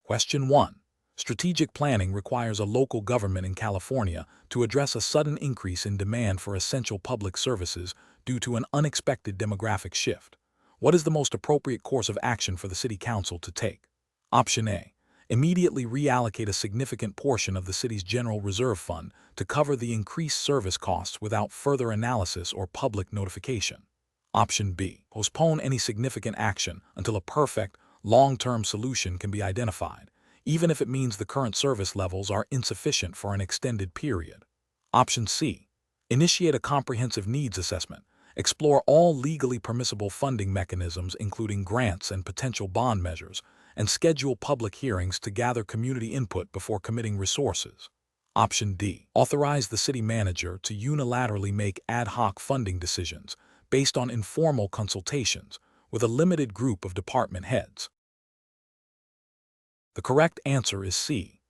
Question 1. Strategic planning requires a local government in California to address a sudden increase in demand for essential public services due to an unexpected demographic shift. What is the most appropriate course of action for the City Council to take? Option A. Immediately reallocate a significant portion of the city's general reserve fund to cover the increased service costs without further analysis or public notification. Option B. Postpone any significant action until a perfect, long-term solution can be identified, even if it means the current service levels are insufficient for an extended period. Option C. Initiate a comprehensive needs assessment. Explore all legally permissible funding mechanisms, including grants and potential bond measures, and schedule public hearings to gather community input before committing resources. Option D. Authorize the city manager to unilaterally make ad hoc funding decisions based on informal consultations with a limited group of department heads. The correct answer is C.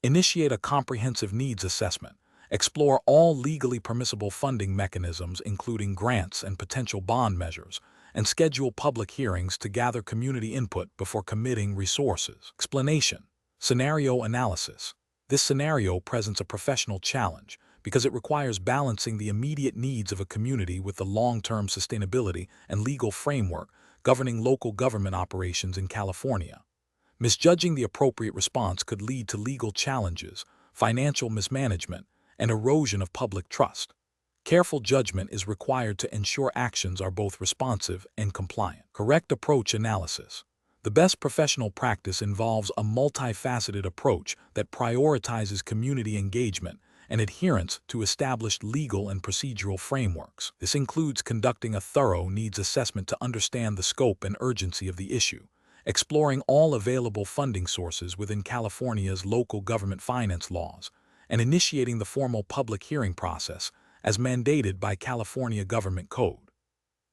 Initiate a comprehensive needs assessment. Explore all legally permissible funding mechanisms, including grants and potential bond measures, and schedule public hearings to gather community input before committing resources. Explanation. Scenario analysis. This scenario presents a professional challenge because it requires balancing the immediate needs of a community with the long-term sustainability and legal framework governing local government operations in California. Misjudging the appropriate response could lead to legal challenges, financial mismanagement, and erosion of public trust. Careful judgment is required to ensure actions are both responsive and compliant. Correct approach analysis. The best professional practice involves a multifaceted approach that prioritizes community engagement and adherence to established legal and procedural frameworks. This includes conducting a thorough needs assessment to understand the scope and urgency of the issue, exploring all available funding sources within California's local government finance laws, and initiating the formal public hearing process as mandated by California Government Code.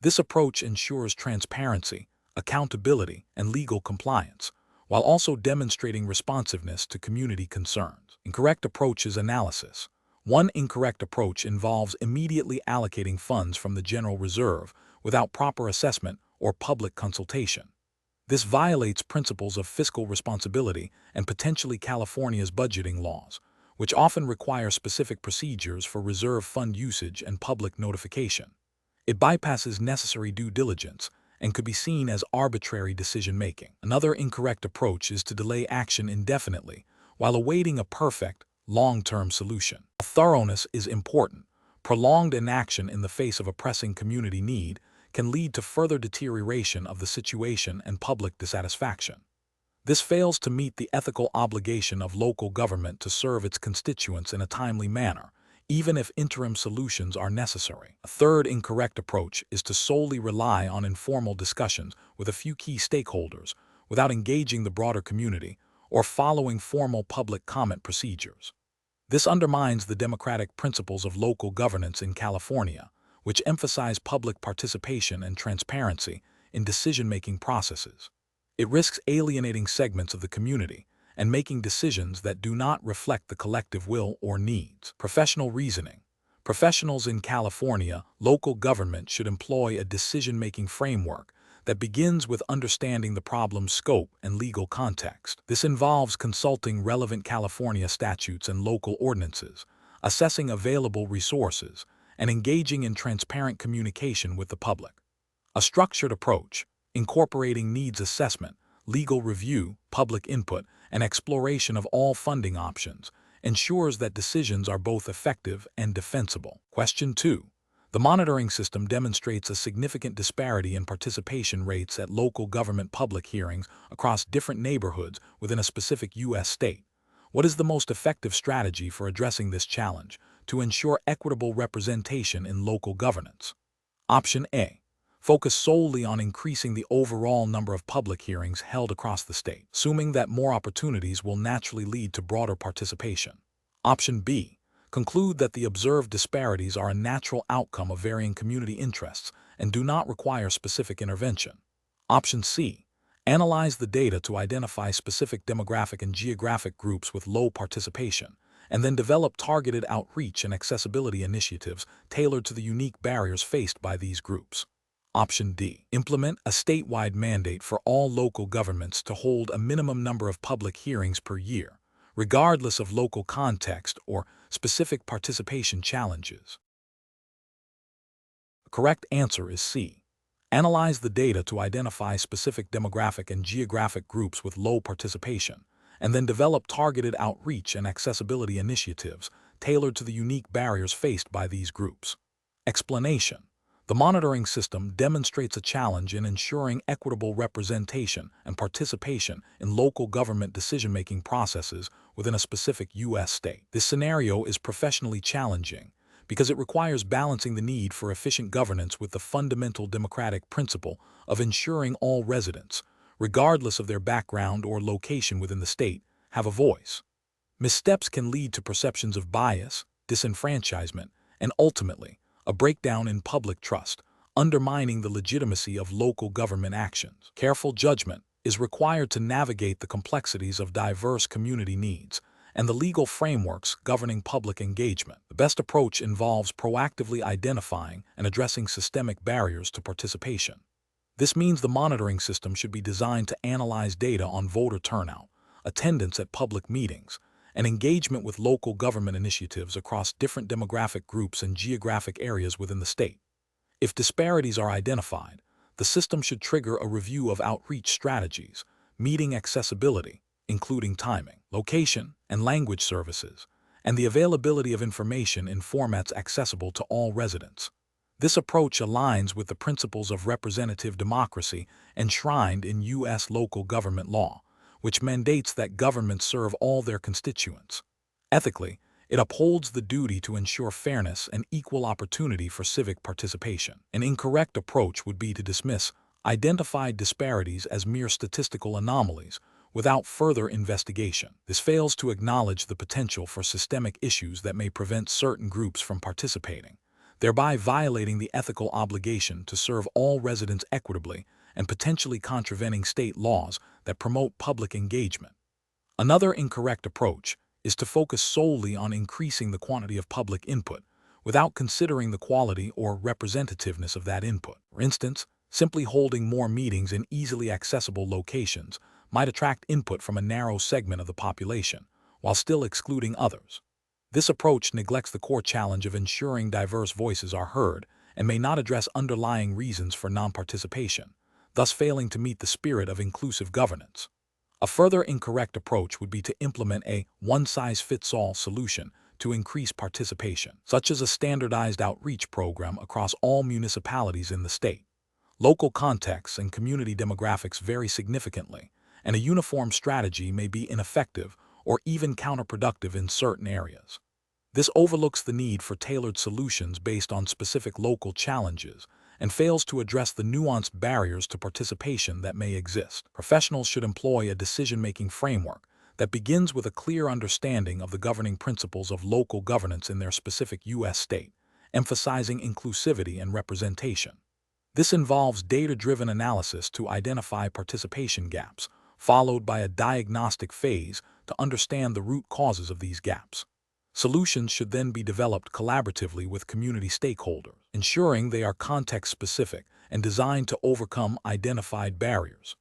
This approach ensures transparency, accountability, and legal compliance, while also demonstrating responsiveness to community concerns. Incorrect approach is analysis. One incorrect approach involves immediately allocating funds from the general reserve without proper assessment or public consultation. This violates principles of fiscal responsibility and potentially California's budgeting laws, which often require specific procedures for reserve fund usage and public notification. It bypasses necessary due diligence and could be seen as arbitrary decision-making. Another incorrect approach is to delay action indefinitely while awaiting a perfect, long-term solution. Thoroughness is important. Prolonged inaction in the face of a pressing community need can lead to further deterioration of the situation and public dissatisfaction. This fails to meet the ethical obligation of local government to serve its constituents in a timely manner, even if interim solutions are necessary. A third incorrect approach is to solely rely on informal discussions with a few key stakeholders without engaging the broader community or following formal public comment procedures. This undermines the democratic principles of local governance in California, which emphasize public participation and transparency in decision-making processes. It risks alienating segments of the community and making decisions that do not reflect the collective will or needs. Professional reasoning. Professionals in California, local government should employ a decision-making framework that begins with understanding the problem's scope and legal context. This involves consulting relevant California statutes and local ordinances, assessing available resources, and engaging in transparent communication with the public. A structured approach, incorporating needs assessment, legal review, public input, and exploration of all funding options, ensures that decisions are both effective and defensible. Question 2. The monitoring system demonstrates a significant disparity in participation rates at local government public hearings across different neighborhoods within a specific U.S. state. What is the most effective strategy for addressing this challenge to ensure equitable representation in local governance? Option A. Focus solely on increasing the overall number of public hearings held across the state, assuming that more opportunities will naturally lead to broader participation. Option B. Conclude that the observed disparities are a natural outcome of varying community interests and do not require specific intervention. Option C. Analyze the data to identify specific demographic and geographic groups with low participation, and then develop targeted outreach and accessibility initiatives tailored to the unique barriers faced by these groups. Option D. Implement a statewide mandate for all local governments to hold a minimum number of public hearings per year, regardless of local context or specific participation challenges. The correct answer is C. Analyze the data to identify specific demographic and geographic groups with low participation, and then develop targeted outreach and accessibility initiatives tailored to the unique barriers faced by these groups. Explanation. The monitoring system demonstrates a challenge in ensuring equitable representation and participation in local government decision-making processes within a specific U.S. state. This scenario is professionally challenging because it requires balancing the need for efficient governance with the fundamental democratic principle of ensuring all residents, regardless of their background or location within the state, have a voice. Missteps can lead to perceptions of bias, disenfranchisement, and ultimately, a breakdown in public trust, undermining the legitimacy of local government actions. Careful judgment is required to navigate the complexities of diverse community needs and the legal frameworks governing public engagement. The best approach involves proactively identifying and addressing systemic barriers to participation. This means the monitoring system should be designed to analyze data on voter turnout, attendance at public meetings, and engagement with local government initiatives across different demographic groups and geographic areas within the state. If disparities are identified, the system should trigger a review of outreach strategies, meeting accessibility, including timing, location, and language services, and the availability of information in formats accessible to all residents. This approach aligns with the principles of representative democracy enshrined in U.S. local government law, which mandates that governments serve all their constituents. Ethically, it upholds the duty to ensure fairness and equal opportunity for civic participation. An incorrect approach would be to dismiss identified disparities as mere statistical anomalies without further investigation. This fails to acknowledge the potential for systemic issues that may prevent certain groups from participating, thereby violating the ethical obligation to serve all residents equitably and potentially contravening state laws that promote public engagement. Another incorrect approach is to focus solely on increasing the quantity of public input without considering the quality or representativeness of that input. For instance, simply holding more meetings in easily accessible locations might attract input from a narrow segment of the population, while still excluding others. This approach neglects the core challenge of ensuring diverse voices are heard and may not address underlying reasons for non-participation, thus failing to meet the spirit of inclusive governance. A further incorrect approach would be to implement a one-size-fits-all solution to increase participation, such as a standardized outreach program across all municipalities in the state. Local contexts and community demographics vary significantly, and a uniform strategy may be ineffective or even counterproductive in certain areas. This overlooks the need for tailored solutions based on specific local challenges and fails to address the nuanced barriers to participation that may exist. Professionals should employ a decision-making framework that begins with a clear understanding of the governing principles of local governance in their specific U.S. state, emphasizing inclusivity and representation. This involves data-driven analysis to identify participation gaps, followed by a diagnostic phase to understand the root causes of these gaps. Solutions should then be developed collaboratively with community stakeholders, ensuring they are context-specific and designed to overcome identified barriers.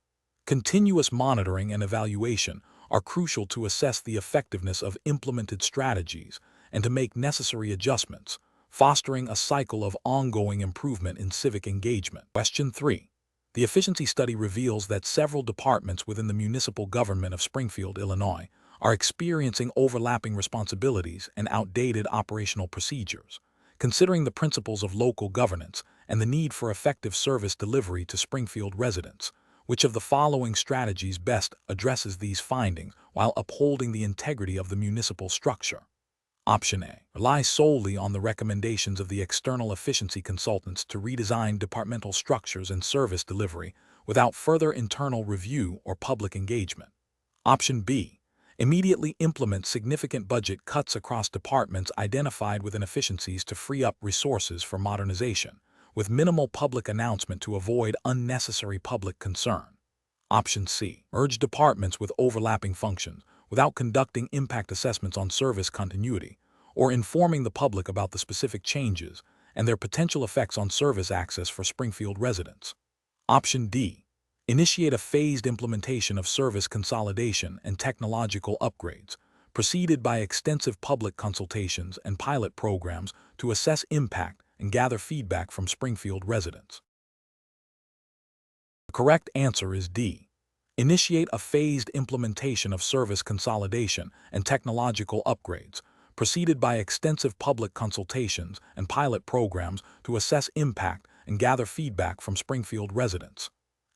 Continuous monitoring and evaluation are crucial to assess the effectiveness of implemented strategies and to make necessary adjustments, fostering a cycle of ongoing improvement in civic engagement. Question 3. The efficiency study reveals that several departments within the municipal government of Springfield, Illinois, are experiencing overlapping responsibilities and outdated operational procedures. Considering the principles of local governance and the need for effective service delivery to Springfield residents, which of the following strategies best addresses these findings while upholding the integrity of the municipal structure? Option A. Rely solely on the recommendations of the external efficiency consultants to redesign departmental structures and service delivery without further internal review or public engagement. Option B. Immediately implement significant budget cuts across departments identified with inefficiencies to free up resources for modernization, with minimal public announcement to avoid unnecessary public concern. Option C. Merge departments with overlapping functions without conducting impact assessments on service continuity or informing the public about the specific changes and their potential effects on service access for Springfield residents. Option D. Initiate a phased implementation of service consolidation and technological upgrades, preceded by extensive public consultations and pilot programs to assess impact and gather feedback from Springfield residents. The correct answer is D. Initiate a phased implementation of service consolidation and technological upgrades, preceded by extensive public consultations and pilot programs to assess impact and gather feedback from Springfield residents.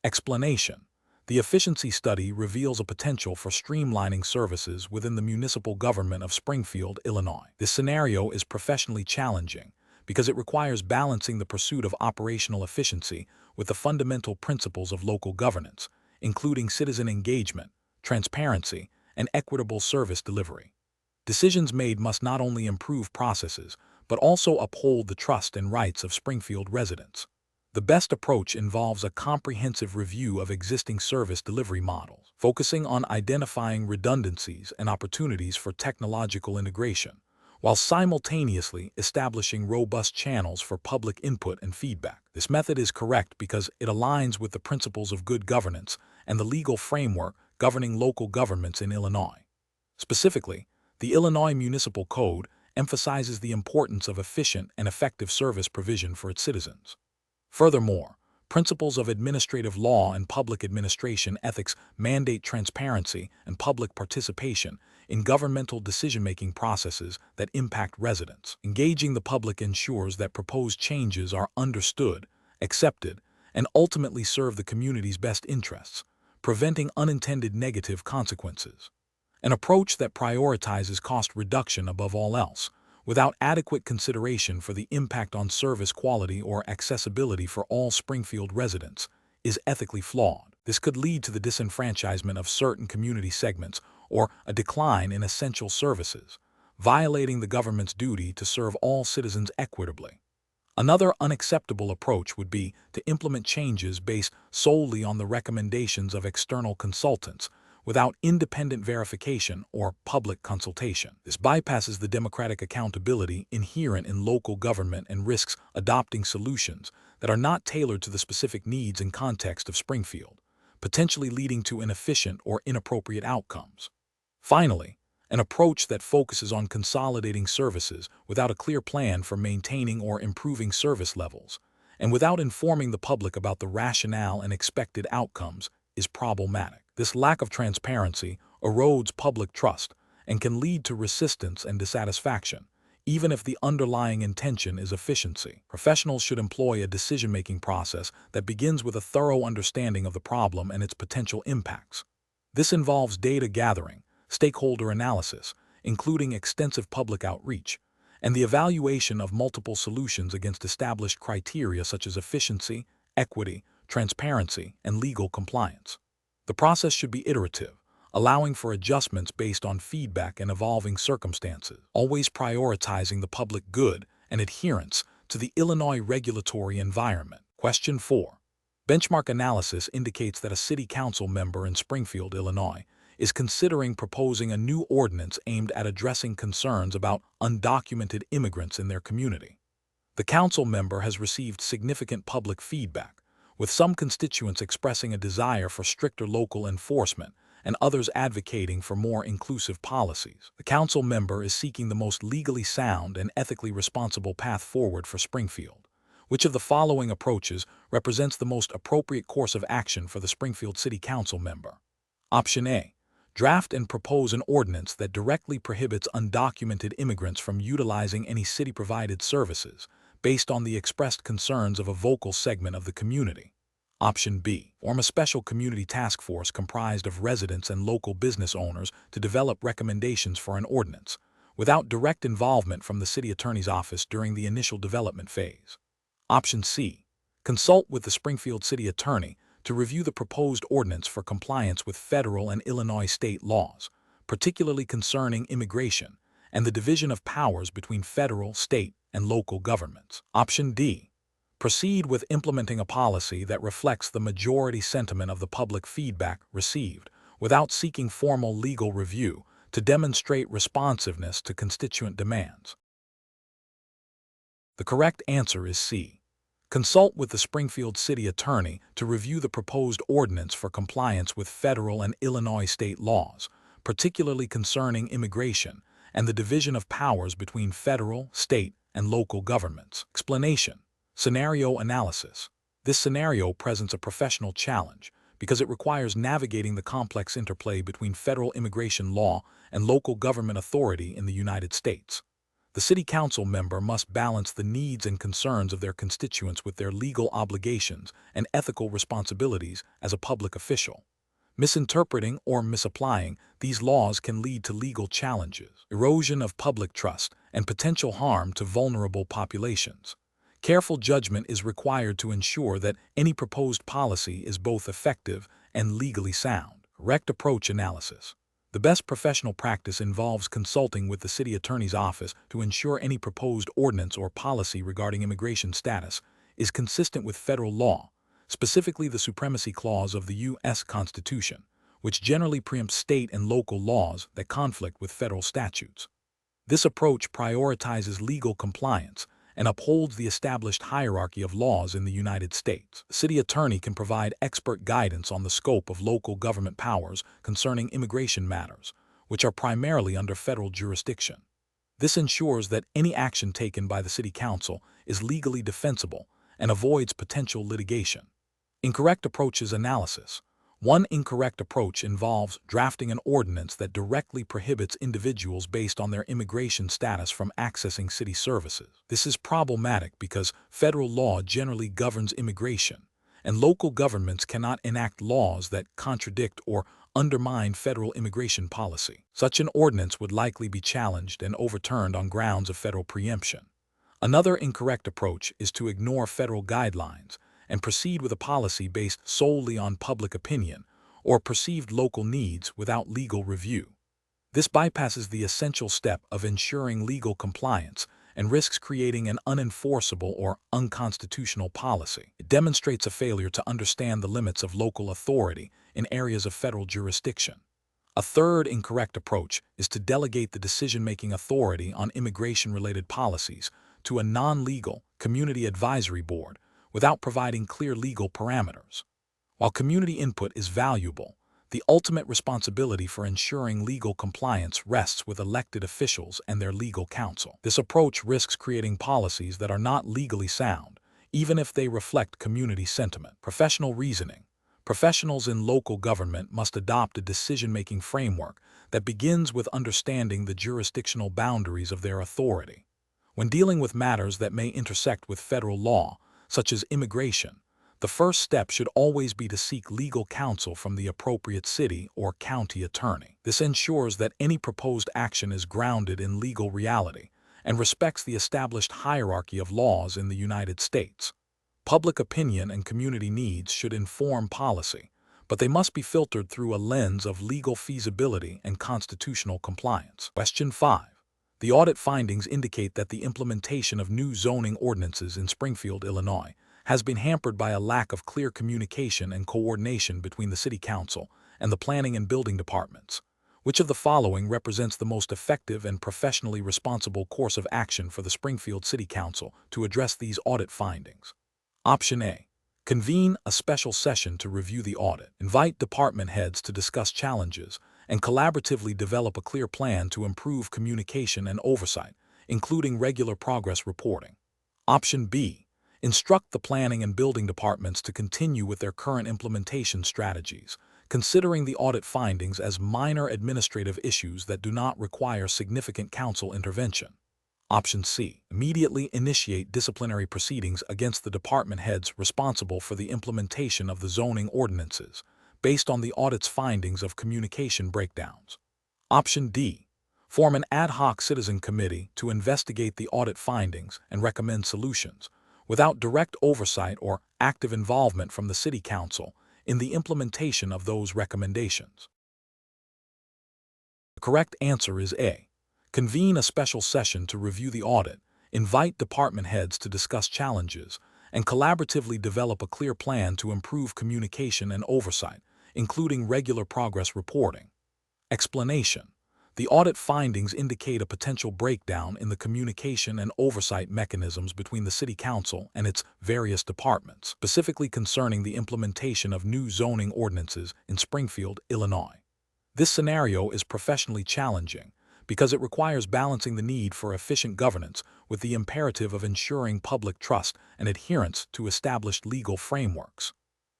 Explanation: the efficiency study reveals a potential for streamlining services within the municipal government of Springfield, Illinois. This scenario is professionally challenging because it requires balancing the pursuit of operational efficiency with the fundamental principles of local governance, including citizen engagement, transparency, and equitable service delivery. Decisions made must not only improve processes, but also uphold the trust and rights of Springfield residents. The best approach involves a comprehensive review of existing service delivery models, focusing on identifying redundancies and opportunities for technological integration, while simultaneously establishing robust channels for public input and feedback. This method is correct because it aligns with the principles of good governance and the legal framework governing local governments in Illinois. Specifically, the Illinois Municipal Code emphasizes the importance of efficient and effective service provision for its citizens. Furthermore, principles of administrative law and public administration ethics mandate transparency and public participation in governmental decision-making processes that impact residents. Engaging the public ensures that proposed changes are understood, accepted, and ultimately serve the community's best interests, preventing unintended negative consequences. An approach that prioritizes cost reduction above all else, without adequate consideration for the impact on service quality or accessibility for all Springfield residents, is ethically flawed. This could lead to the disenfranchisement of certain community segments or a decline in essential services, violating the government's duty to serve all citizens equitably. Another unacceptable approach would be to implement changes based solely on the recommendations of external consultants, without independent verification or public consultation. This bypasses the democratic accountability inherent in local government and risks adopting solutions that are not tailored to the specific needs and context of Springfield, potentially leading to inefficient or inappropriate outcomes. Finally, an approach that focuses on consolidating services without a clear plan for maintaining or improving service levels, and without informing the public about the rationale and expected outcomes, is problematic. This lack of transparency erodes public trust and can lead to resistance and dissatisfaction, even if the underlying intention is efficiency. Professionals should employ a decision-making process that begins with a thorough understanding of the problem and its potential impacts. This involves data gathering, stakeholder analysis, including extensive public outreach, and the evaluation of multiple solutions against established criteria such as efficiency, equity, transparency, and legal compliance. The process should be iterative, allowing for adjustments based on feedback and evolving circumstances, always prioritizing the public good and adherence to the Illinois regulatory environment. Question 4. Benchmark analysis indicates that a city council member in Springfield, Illinois, is considering proposing a new ordinance aimed at addressing concerns about undocumented immigrants in their community. The council member has received significant public feedback, with some constituents expressing a desire for stricter local enforcement and others advocating for more inclusive policies. The council member is seeking the most legally sound and ethically responsible path forward for Springfield. Which of the following approaches represents the most appropriate course of action for the Springfield City Council member? Option A. Draft and propose an ordinance that directly prohibits undocumented immigrants from utilizing any city-provided services, based on the expressed concerns of a vocal segment of the community. Option B. Form a special community task force comprised of residents and local business owners to develop recommendations for an ordinance, without direct involvement from the city attorney's office during the initial development phase. Option C. Consult with the Springfield City Attorney to review the proposed ordinance for compliance with federal and Illinois state laws, particularly concerning immigration and the division of powers between federal, state, and local governments. Option D. Proceed with implementing a policy that reflects the majority sentiment of the public feedback received, without seeking formal legal review, to demonstrate responsiveness to constituent demands. The correct answer is C. Consult with the Springfield City Attorney to review the proposed ordinance for compliance with federal and Illinois state laws, particularly concerning immigration and the division of powers between federal, state, and local governments. Explanation. Scenario analysis. This scenario presents a professional challenge because it requires navigating the complex interplay between federal immigration law and local government authority in the United States. The City Council member must balance the needs and concerns of their constituents with their legal obligations and ethical responsibilities as a public official. Misinterpreting or misapplying these laws can lead to legal challenges, erosion of public trust, and potential harm to vulnerable populations. Careful judgment is required to ensure that any proposed policy is both effective and legally sound. Correct approach analysis. The best professional practice involves consulting with the city attorney's office to ensure any proposed ordinance or policy regarding immigration status is consistent with federal law, specifically the Supremacy Clause of the U.S. Constitution, which generally preempts state and local laws that conflict with federal statutes. This approach prioritizes legal compliance and upholds the established hierarchy of laws in the United States. The city attorney can provide expert guidance on the scope of local government powers concerning immigration matters, which are primarily under federal jurisdiction. This ensures that any action taken by the city council is legally defensible and avoids potential litigation. Incorrect approaches analysis. One incorrect approach involves drafting an ordinance that directly prohibits individuals based on their immigration status from accessing city services. This is problematic because federal law generally governs immigration, and local governments cannot enact laws that contradict or undermine federal immigration policy. Such an ordinance would likely be challenged and overturned on grounds of federal preemption. Another incorrect approach is to ignore federal guidelines and proceed with a policy based solely on public opinion or perceived local needs without legal review. This bypasses the essential step of ensuring legal compliance and risks creating an unenforceable or unconstitutional policy. It demonstrates a failure to understand the limits of local authority in areas of federal jurisdiction. A third incorrect approach is to delegate the decision-making authority on immigration-related policies to a non-legal community advisory board without providing clear legal parameters. While community input is valuable, the ultimate responsibility for ensuring legal compliance rests with elected officials and their legal counsel. This approach risks creating policies that are not legally sound, even if they reflect community sentiment. Professional reasoning. Professionals in local government must adopt a decision-making framework that begins with understanding the jurisdictional boundaries of their authority. When dealing with matters that may intersect with federal law, such as immigration, the first step should always be to seek legal counsel from the appropriate city or county attorney. This ensures that any proposed action is grounded in legal reality and respects the established hierarchy of laws in the United States. Public opinion and community needs should inform policy, but they must be filtered through a lens of legal feasibility and constitutional compliance. Question 5. The audit findings indicate that the implementation of new zoning ordinances in Springfield, Illinois, has been hampered by a lack of clear communication and coordination between the City Council and the Planning and Building Departments. Which of the following represents the most effective and professionally responsible course of action for the Springfield City Council to address these audit findings? Option A. Convene a special session to review the audit. Invite department heads to discuss challenges and collaboratively develop a clear plan to improve communication and oversight, including regular progress reporting. Option B. Instruct the planning and building departments to continue with their current implementation strategies, considering the audit findings as minor administrative issues that do not require significant council intervention. Option C. Immediately initiate disciplinary proceedings against the department heads responsible for the implementation of the zoning ordinances, based on the audit's findings of communication breakdowns. Option D. Form an ad hoc citizen committee to investigate the audit findings and recommend solutions, without direct oversight or active involvement from the City Council in the implementation of those recommendations. The correct answer is A. Convene a special session to review the audit, invite department heads to discuss challenges, and collaboratively develop a clear plan to improve communication and oversight, including regular progress reporting. Explanation. The audit findings indicate a potential breakdown in the communication and oversight mechanisms between the City Council and its various departments, specifically concerning the implementation of new zoning ordinances in Springfield, Illinois. This scenario is professionally challenging because it requires balancing the need for efficient governance with the imperative of ensuring public trust and adherence to established legal frameworks.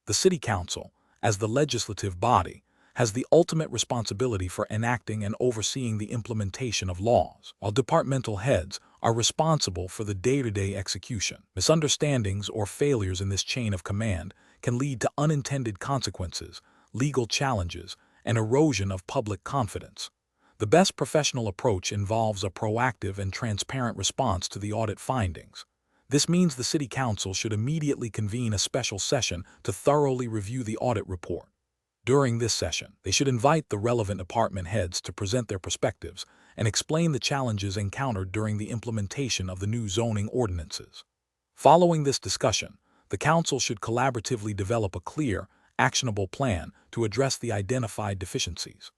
The City Council, as the legislative body, has the ultimate responsibility for enacting and overseeing the implementation of laws, while departmental heads are responsible for the day-to-day execution. Misunderstandings or failures in this chain of command can lead to unintended consequences, legal challenges, and erosion of public confidence. The best professional approach involves a proactive and transparent response to the audit findings. This means the City Council should immediately convene a special session to thoroughly review the audit report. During this session, they should invite the relevant department heads to present their perspectives and explain the challenges encountered during the implementation of the new zoning ordinances. Following this discussion, the Council should collaboratively develop a clear, actionable plan to address the identified deficiencies.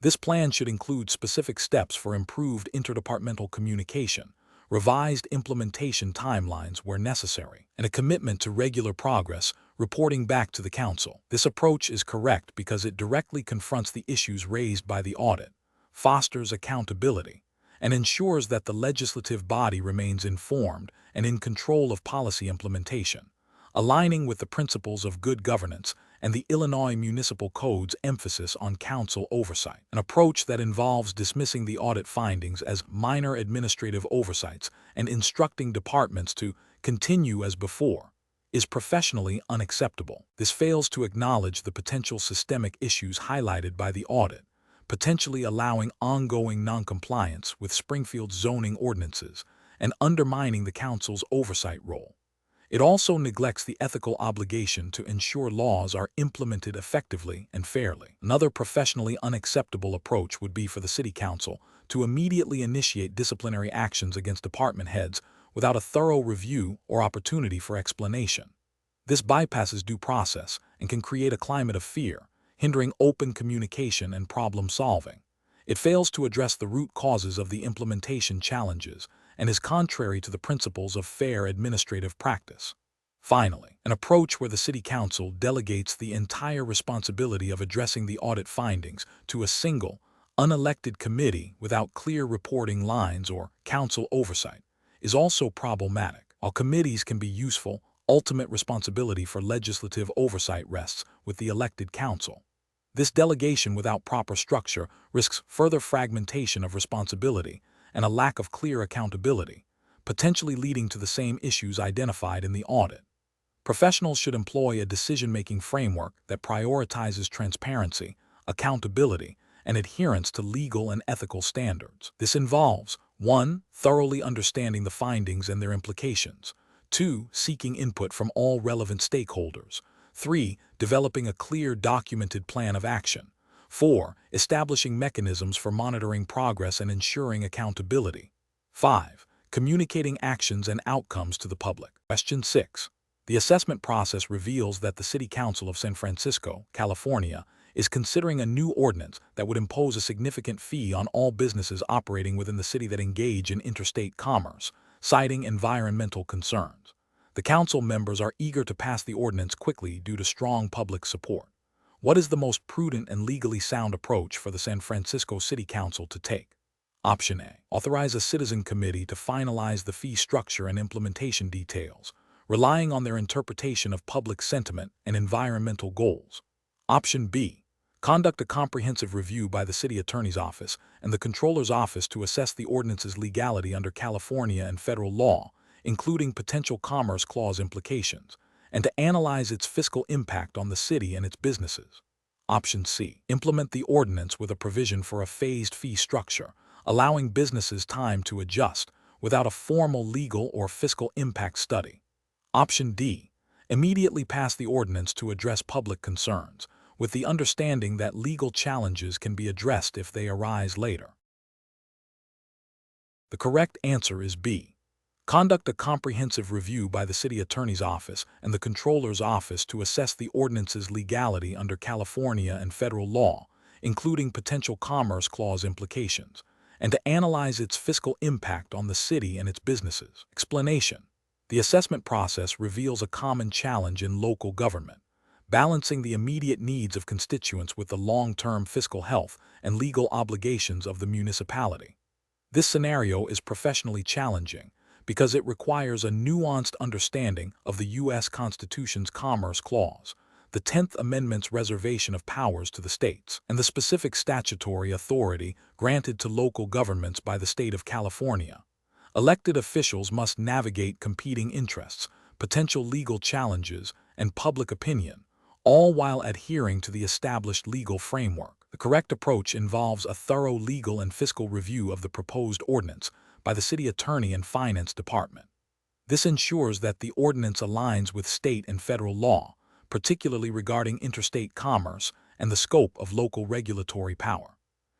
This plan should include specific steps for improved interdepartmental communication, revised implementation timelines where necessary, and a commitment to regular progress reporting back to the Council. This approach is correct because it directly confronts the issues raised by the audit, fosters accountability, and ensures that the legislative body remains informed and in control of policy implementation, aligning with the principles of good governance and the Illinois Municipal Code's emphasis on council oversight. An approach that involves dismissing the audit findings as minor administrative oversights and instructing departments to continue as before is professionally unacceptable. This fails to acknowledge the potential systemic issues highlighted by the audit, potentially allowing ongoing noncompliance with Springfield's zoning ordinances and undermining the council's oversight role. It also neglects the ethical obligation to ensure laws are implemented effectively and fairly. Another professionally unacceptable approach would be for the City Council to immediately initiate disciplinary actions against department heads without a thorough review or opportunity for explanation. This bypasses due process and can create a climate of fear, hindering open communication and problem solving. It fails to address the root causes of the implementation challenges and is contrary to the principles of fair administrative practice. Finally, an approach where the City Council delegates the entire responsibility of addressing the audit findings to a single, unelected committee without clear reporting lines or council oversight is also problematic. While committees can be useful, ultimate responsibility for legislative oversight rests with the elected council. This delegation without proper structure risks further fragmentation of responsibility and a lack of clear accountability, potentially leading to the same issues identified in the audit. Professionals should employ a decision-making framework that prioritizes transparency, accountability, and adherence to legal and ethical standards. This involves 1. Thoroughly understanding the findings and their implications. 2. Seeking input from all relevant stakeholders. 3. Developing a clear documented plan of action. 4. Establishing mechanisms for monitoring progress and ensuring accountability. 5. Communicating actions and outcomes to the public. Question 6. The assessment process reveals that the City Council of San Francisco, California, is considering a new ordinance that would impose a significant fee on all businesses operating within the city that engage in interstate commerce, citing environmental concerns. The council members are eager to pass the ordinance quickly due to strong public support. What is the most prudent and legally sound approach for the San Francisco City Council to take? Option A. Authorize a citizen committee to finalize the fee structure and implementation details, relying on their interpretation of public sentiment and environmental goals. Option B. Conduct a comprehensive review by the City Attorney's Office and the Controller's Office to assess the ordinance's legality under California and federal law, including potential Commerce Clause implications, and to analyze its fiscal impact on the city and its businesses. Option C. Implement the ordinance with a provision for a phased fee structure, allowing businesses time to adjust without a formal legal or fiscal impact study. Option D. Immediately pass the ordinance to address public concerns, with the understanding that legal challenges can be addressed if they arise later. The correct answer is B. Conduct a comprehensive review by the City Attorney's Office and the Controller's Office to assess the ordinance's legality under California and federal law, including potential Commerce Clause implications, and to analyze its fiscal impact on the city and its businesses. Explanation. The assessment process reveals a common challenge in local government, balancing the immediate needs of constituents with the long-term fiscal health and legal obligations of the municipality. This scenario is professionally challenging because it requires a nuanced understanding of the U.S. Constitution's Commerce Clause, the 10th Amendment's reservation of powers to the states, and the specific statutory authority granted to local governments by the state of California. Elected officials must navigate competing interests, potential legal challenges, and public opinion, all while adhering to the established legal framework. The correct approach involves a thorough legal and fiscal review of the proposed ordinance by the City Attorney and Finance Department. This ensures that the ordinance aligns with state and federal law, particularly regarding interstate commerce and the scope of local regulatory power.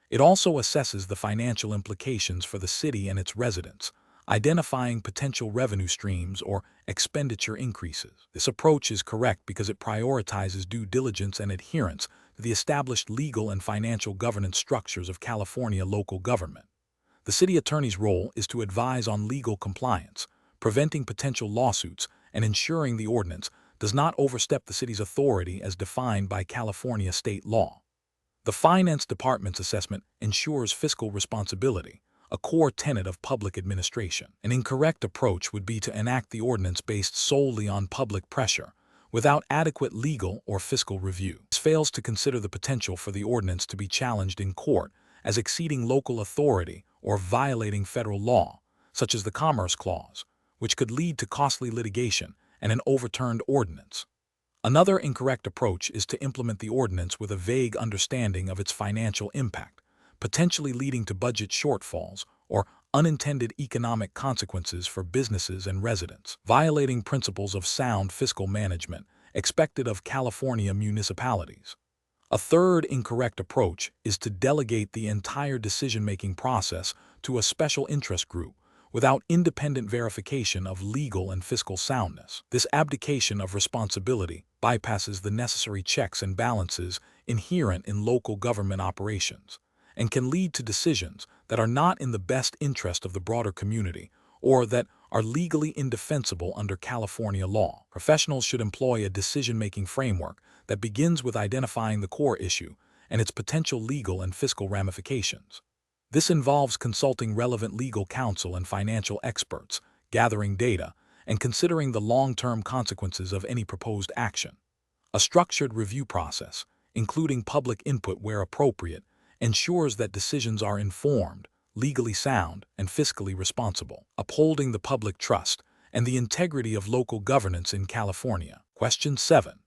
It also assesses the financial implications for the city and its residents, identifying potential revenue streams or expenditure increases. This approach is correct because it prioritizes due diligence and adherence to the established legal and financial governance structures of California local government. The city attorney's role is to advise on legal compliance, preventing potential lawsuits, and ensuring the ordinance does not overstep the city's authority as defined by California state law. The Finance Department's assessment ensures fiscal responsibility, a core tenet of public administration. An incorrect approach would be to enact the ordinance based solely on public pressure, without adequate legal or fiscal review. This fails to consider the potential for the ordinance to be challenged in court as exceeding local authority or violating federal law, such as the Commerce Clause, which could lead to costly litigation and an overturned ordinance. Another incorrect approach is to implement the ordinance with a vague understanding of its financial impact, potentially leading to budget shortfalls or unintended economic consequences for businesses and residents, violating principles of sound fiscal management expected of California municipalities. A third incorrect approach is to delegate the entire decision-making process to a special interest group without independent verification of legal and fiscal soundness. This abdication of responsibility bypasses the necessary checks and balances inherent in local government operations and can lead to decisions that are not in the best interest of the broader community or that are legally indefensible under California law. Professionals should employ a decision-making framework that begins with identifying the core issue and its potential legal and fiscal ramifications. This involves consulting relevant legal counsel and financial experts, gathering data, and considering the long-term consequences of any proposed action. A structured review process, including public input where appropriate, ensures that decisions are informed, legally sound, and fiscally responsible, upholding the public trust and the integrity of local governance in California. Question 7.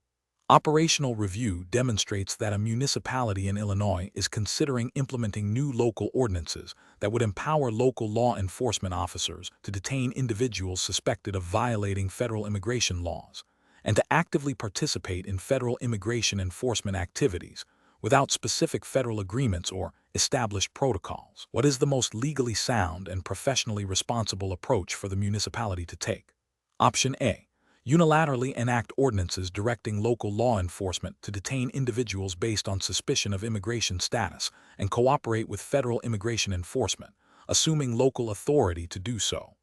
Operational review demonstrates that a municipality in Illinois is considering implementing new local ordinances that would empower local law enforcement officers to detain individuals suspected of violating federal immigration laws and to actively participate in federal immigration enforcement activities without specific federal agreements or established protocols. What is the most legally sound and professionally responsible approach for the municipality to take? Option A. Unilaterally enact ordinances directing local law enforcement to detain individuals based on suspicion of immigration status and cooperate with federal immigration enforcement, assuming local authority to do so.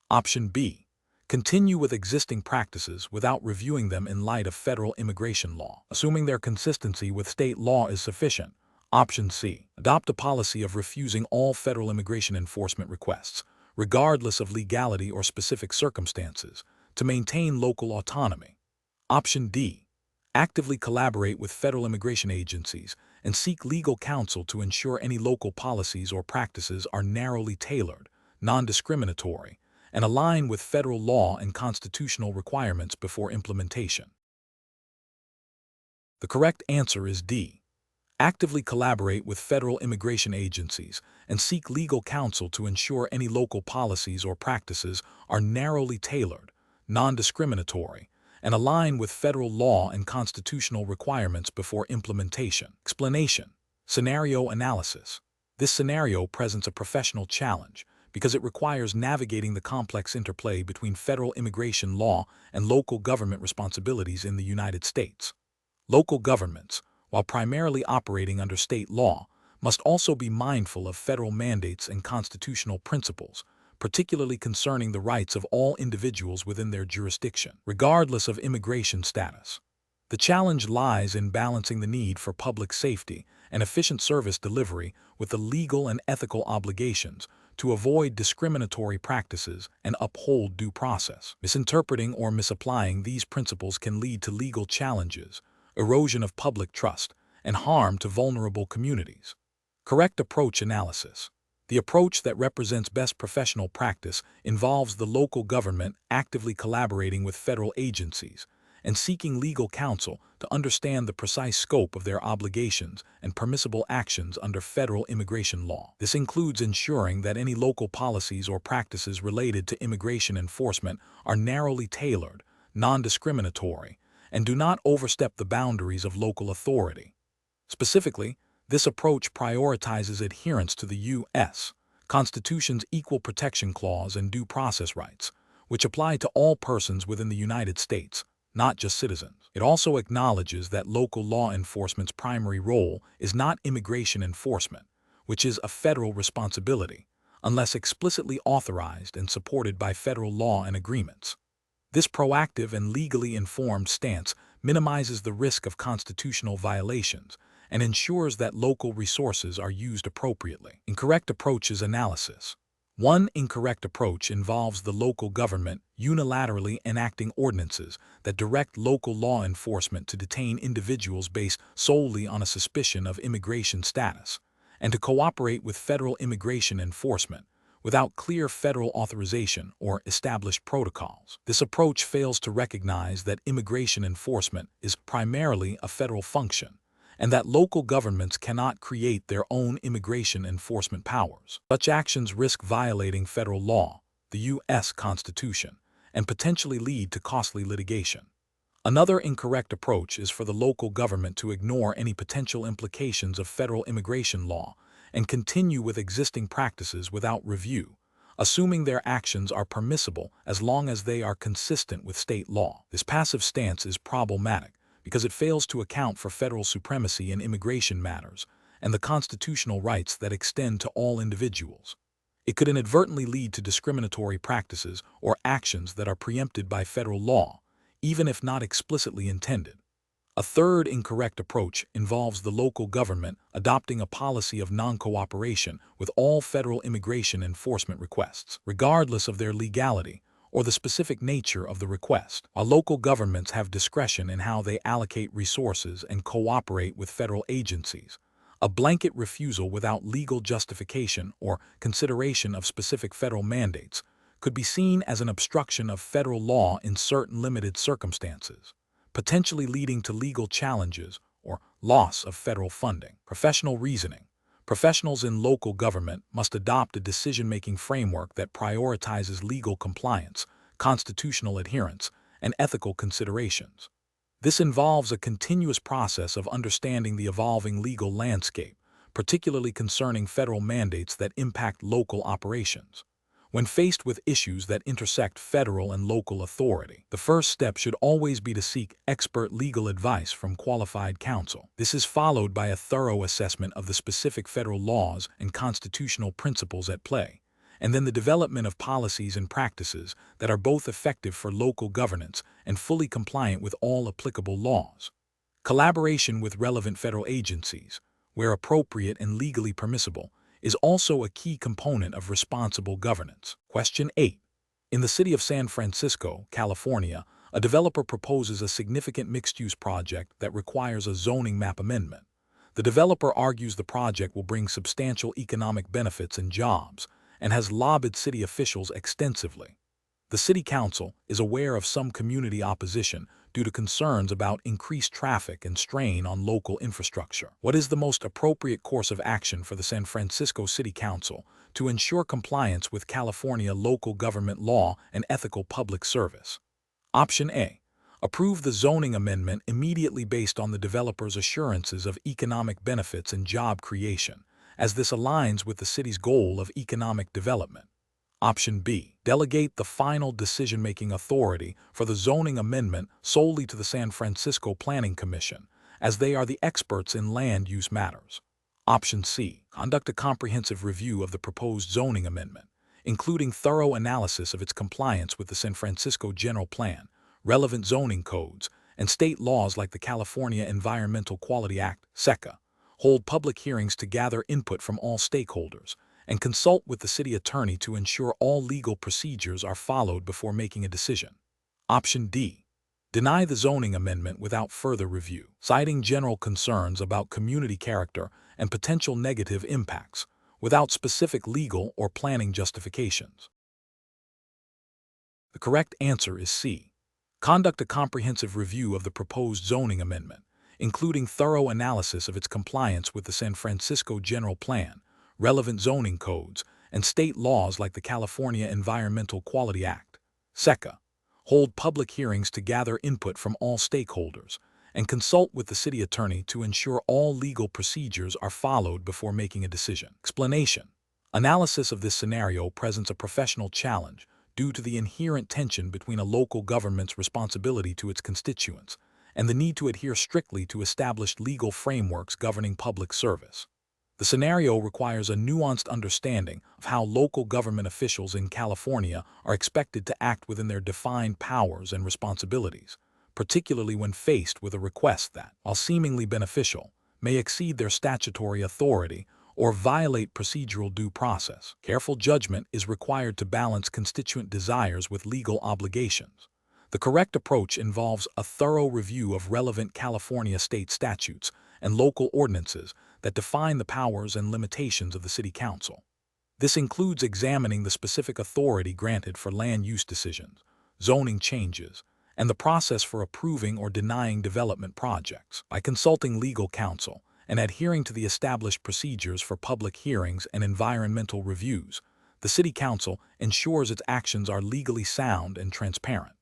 Option B. Continue with existing practices without reviewing them in light of federal immigration law, assuming their consistency with state law is sufficient. Option C. Adopt a policy of refusing all federal immigration enforcement requests, regardless of legality or specific circumstances, to maintain local autonomy. Option D. Actively collaborate with federal immigration agencies and seek legal counsel to ensure any local policies or practices are narrowly tailored, non-discriminatory, and align with federal law and constitutional requirements before implementation. The correct answer is D. Actively collaborate with federal immigration agencies and seek legal counsel to ensure any local policies or practices are narrowly tailored, non-discriminatory, and align with federal law and constitutional requirements before implementation. Explanation. Scenario analysis. This scenario presents a professional challenge because it requires navigating the complex interplay between federal immigration law and local government responsibilities in the United States. Local governments, while primarily operating under state law, must also be mindful of federal mandates and constitutional principles, particularly concerning the rights of all individuals within their jurisdiction, regardless of immigration status. The challenge lies in balancing the need for public safety and efficient service delivery with the legal and ethical obligations to avoid discriminatory practices and uphold due process. Misinterpreting or misapplying these principles can lead to legal challenges, erosion of public trust, and harm to vulnerable communities. Correct approach analysis. The approach that represents best professional practice involves the local government actively collaborating with federal agencies and seeking legal counsel to understand the precise scope of their obligations and permissible actions under federal immigration law. This includes ensuring that any local policies or practices related to immigration enforcement are narrowly tailored, non-discriminatory, and do not overstep the boundaries of local authority. Specifically, this approach prioritizes adherence to the U.S. Constitution's Equal Protection Clause and due process rights, which apply to all persons within the United States, not just citizens. It also acknowledges that local law enforcement's primary role is not immigration enforcement, which is a federal responsibility, unless explicitly authorized and supported by federal law and agreements. This proactive and legally informed stance minimizes the risk of constitutional violations and ensures that local resources are used appropriately. Incorrect approaches analysis. One incorrect approach involves the local government unilaterally enacting ordinances that direct local law enforcement to detain individuals based solely on a suspicion of immigration status, and to cooperate with federal immigration enforcement without clear federal authorization or established protocols. This approach fails to recognize that immigration enforcement is primarily a federal function, and that local governments cannot create their own immigration enforcement powers. Such actions risk violating federal law, the U.S. Constitution, and potentially lead to costly litigation. Another incorrect approach is for the local government to ignore any potential implications of federal immigration law and continue with existing practices without review, assuming their actions are permissible as long as they are consistent with state law. This passive stance is problematic because it fails to account for federal supremacy in immigration matters and the constitutional rights that extend to all individuals. It could inadvertently lead to discriminatory practices or actions that are preempted by federal law, even if not explicitly intended. A third incorrect approach involves the local government adopting a policy of non-cooperation with all federal immigration enforcement requests, regardless of their legality or the specific nature of the request. While local governments have discretion in how they allocate resources and cooperate with federal agencies, a blanket refusal without legal justification or consideration of specific federal mandates could be seen as an obstruction of federal law in certain limited circumstances, potentially leading to legal challenges or loss of federal funding. Professional reasoning. Professionals in local government must adopt a decision-making framework that prioritizes legal compliance, constitutional adherence, and ethical considerations. This involves a continuous process of understanding the evolving legal landscape, particularly concerning federal mandates that impact local operations. When faced with issues that intersect federal and local authority, the first step should always be to seek expert legal advice from qualified counsel. This is followed by a thorough assessment of the specific federal laws and constitutional principles at play, and then the development of policies and practices that are both effective for local governance and fully compliant with all applicable laws. Collaboration with relevant federal agencies, where appropriate and legally permissible, is also a key component of responsible governance. Question 8. In the city of San Francisco, California, a developer proposes a significant mixed-use project that requires a zoning map amendment. The developer argues the project will bring substantial economic benefits and jobs, and has lobbied city officials extensively. The City Council is aware of some community opposition due to concerns about increased traffic and strain on local infrastructure. What is the most appropriate course of action for the San Francisco City Council to ensure compliance with California local government law and ethical public service? Option A. Approve the zoning amendment immediately based on the developer's assurances of economic benefits and job creation, as this aligns with the city's goal of economic development. Option B. Delegate the final decision-making authority for the zoning amendment solely to the San Francisco Planning Commission, as they are the experts in land use matters. Option C. Conduct a comprehensive review of the proposed zoning amendment, including thorough analysis of its compliance with the San Francisco General Plan, relevant zoning codes, and state laws like the California Environmental Quality Act, SECA. Hold public hearings to gather input from all stakeholders, and consult with the city attorney to ensure all legal procedures are followed before making a decision. Option D. Deny the zoning amendment without further review, citing general concerns about community character and potential negative impacts, without specific legal or planning justifications. The correct answer is C. Conduct a comprehensive review of the proposed zoning amendment, including thorough analysis of its compliance with the San Francisco General Plan, relevant zoning codes, and state laws like the California Environmental Quality Act, SECA. Hold public hearings to gather input from all stakeholders, and consult with the city attorney to ensure all legal procedures are followed before making a decision. Explanation. Analysis of this scenario presents a professional challenge due to the inherent tension between a local government's responsibility to its constituents and the need to adhere strictly to established legal frameworks governing public service. The scenario requires a nuanced understanding of how local government officials in California are expected to act within their defined powers and responsibilities, particularly when faced with a request that, while seemingly beneficial, may exceed their statutory authority or violate procedural due process. Careful judgment is required to balance constituent desires with legal obligations. The correct approach involves a thorough review of relevant California state statutes and local ordinances that define the powers and limitations of the City Council. This includes examining the specific authority granted for land use decisions, zoning changes, and the process for approving or denying development projects. By consulting legal counsel and adhering to the established procedures for public hearings and environmental reviews, the City Council ensures its actions are legally sound and transparent.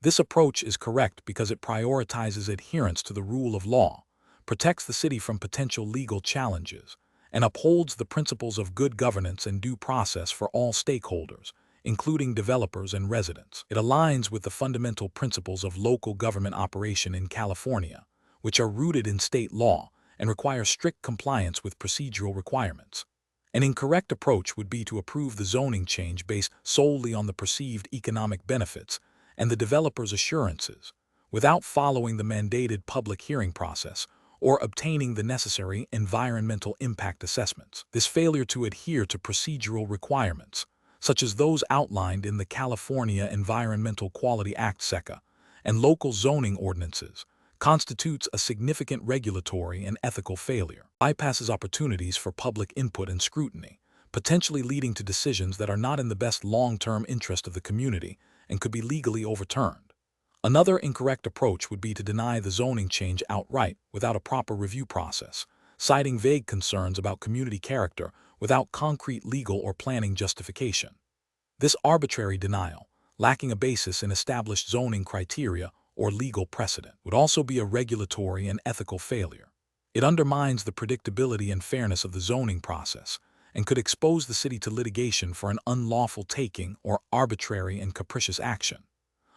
This approach is correct because it prioritizes adherence to the rule of law, protects the city from potential legal challenges, and upholds the principles of good governance and due process for all stakeholders, including developers and residents. It aligns with the fundamental principles of local government operation in California, which are rooted in state law and require strict compliance with procedural requirements. An incorrect approach would be to approve the zoning change based solely on the perceived economic benefits and the developer's assurances, without following the mandated public hearing process or obtaining the necessary environmental impact assessments. This failure to adhere to procedural requirements, such as those outlined in the California Environmental Quality Act SECA and local zoning ordinances, constitutes a significant regulatory and ethical failure, bypasses opportunities for public input and scrutiny, potentially leading to decisions that are not in the best long-term interest of the community and could be legally overturned. Another incorrect approach would be to deny the zoning change outright without a proper review process, citing vague concerns about community character without concrete legal or planning justification. This arbitrary denial, lacking a basis in established zoning criteria or legal precedent, would also be a regulatory and ethical failure. It undermines the predictability and fairness of the zoning process and could expose the city to litigation for an unlawful taking or arbitrary and capricious action.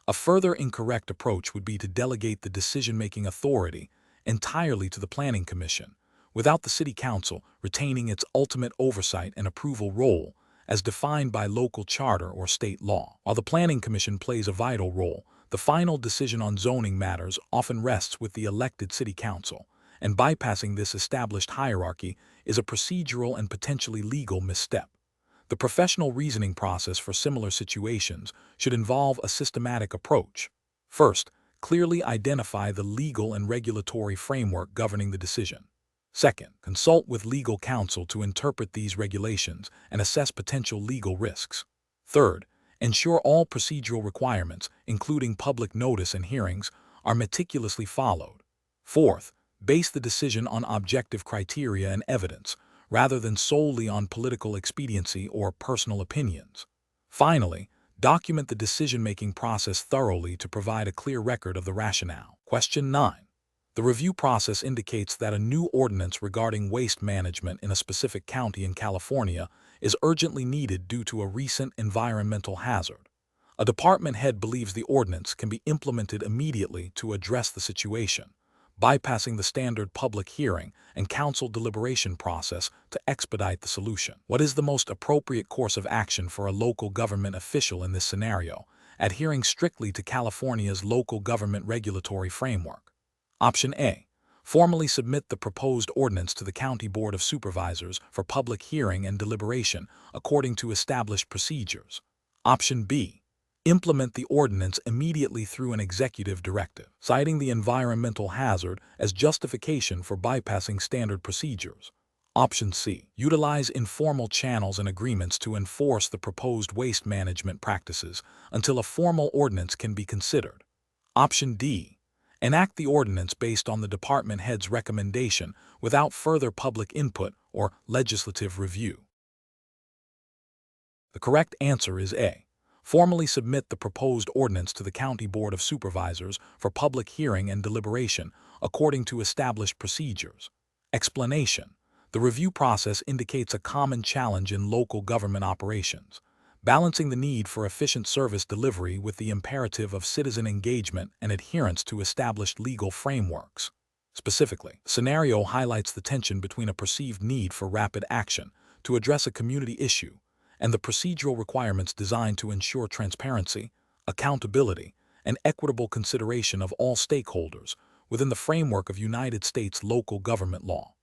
A further incorrect approach would be to delegate the decision-making authority entirely to the Planning Commission, without the City Council retaining its ultimate oversight and approval role as defined by local charter or state law. While the Planning Commission plays a vital role, the final decision on zoning matters often rests with the elected City Council, and bypassing this established hierarchy is a procedural and potentially legal misstep. The professional reasoning process for similar situations should involve a systematic approach. First, clearly identify the legal and regulatory framework governing the decision. Second, consult with legal counsel to interpret these regulations and assess potential legal risks. Third, ensure all procedural requirements, including public notice and hearings, are meticulously followed. Fourth, base the decision on objective criteria and evidence, rather than solely on political expediency or personal opinions. Finally, document the decision-making process thoroughly to provide a clear record of the rationale. Question 9. The review process indicates that a new ordinance regarding waste management in a specific county in California is urgently needed due to a recent environmental hazard. A department head believes the ordinance can be implemented immediately to address the situation, bypassing the standard public hearing and council deliberation process to expedite the solution. What is the most appropriate course of action for a local government official in this scenario, adhering strictly to California's local government regulatory framework? Option A. Formally submit the proposed ordinance to the County Board of Supervisors for public hearing and deliberation according to established procedures. Option B. Implement the ordinance immediately through an executive directive, citing the environmental hazard as justification for bypassing standard procedures. Option C. Utilize informal channels and agreements to enforce the proposed waste management practices until a formal ordinance can be considered. Option D. Enact the ordinance based on the department head's recommendation without further public input or legislative review. The correct answer is A. Formally submit the proposed ordinance to the County Board of Supervisors for public hearing and deliberation according to established procedures. Explanation: the review process indicates a common challenge in local government operations, balancing the need for efficient service delivery with the imperative of citizen engagement and adherence to established legal frameworks. Specifically, the scenario highlights the tension between a perceived need for rapid action to address a community issue and the procedural requirements designed to ensure transparency, accountability, and equitable consideration of all stakeholders within the framework of United States local government law.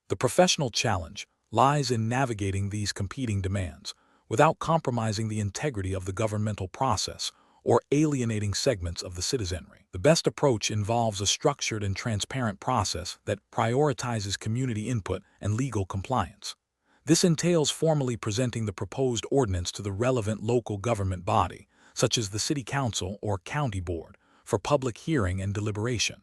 The professional challenge lies in navigating these competing demands without compromising the integrity of the governmental process or alienating segments of the citizenry. The best approach involves a structured and transparent process that prioritizes community input and legal compliance. This entails formally presenting the proposed ordinance to the relevant local government body, such as the City Council or County Board, for public hearing and deliberation.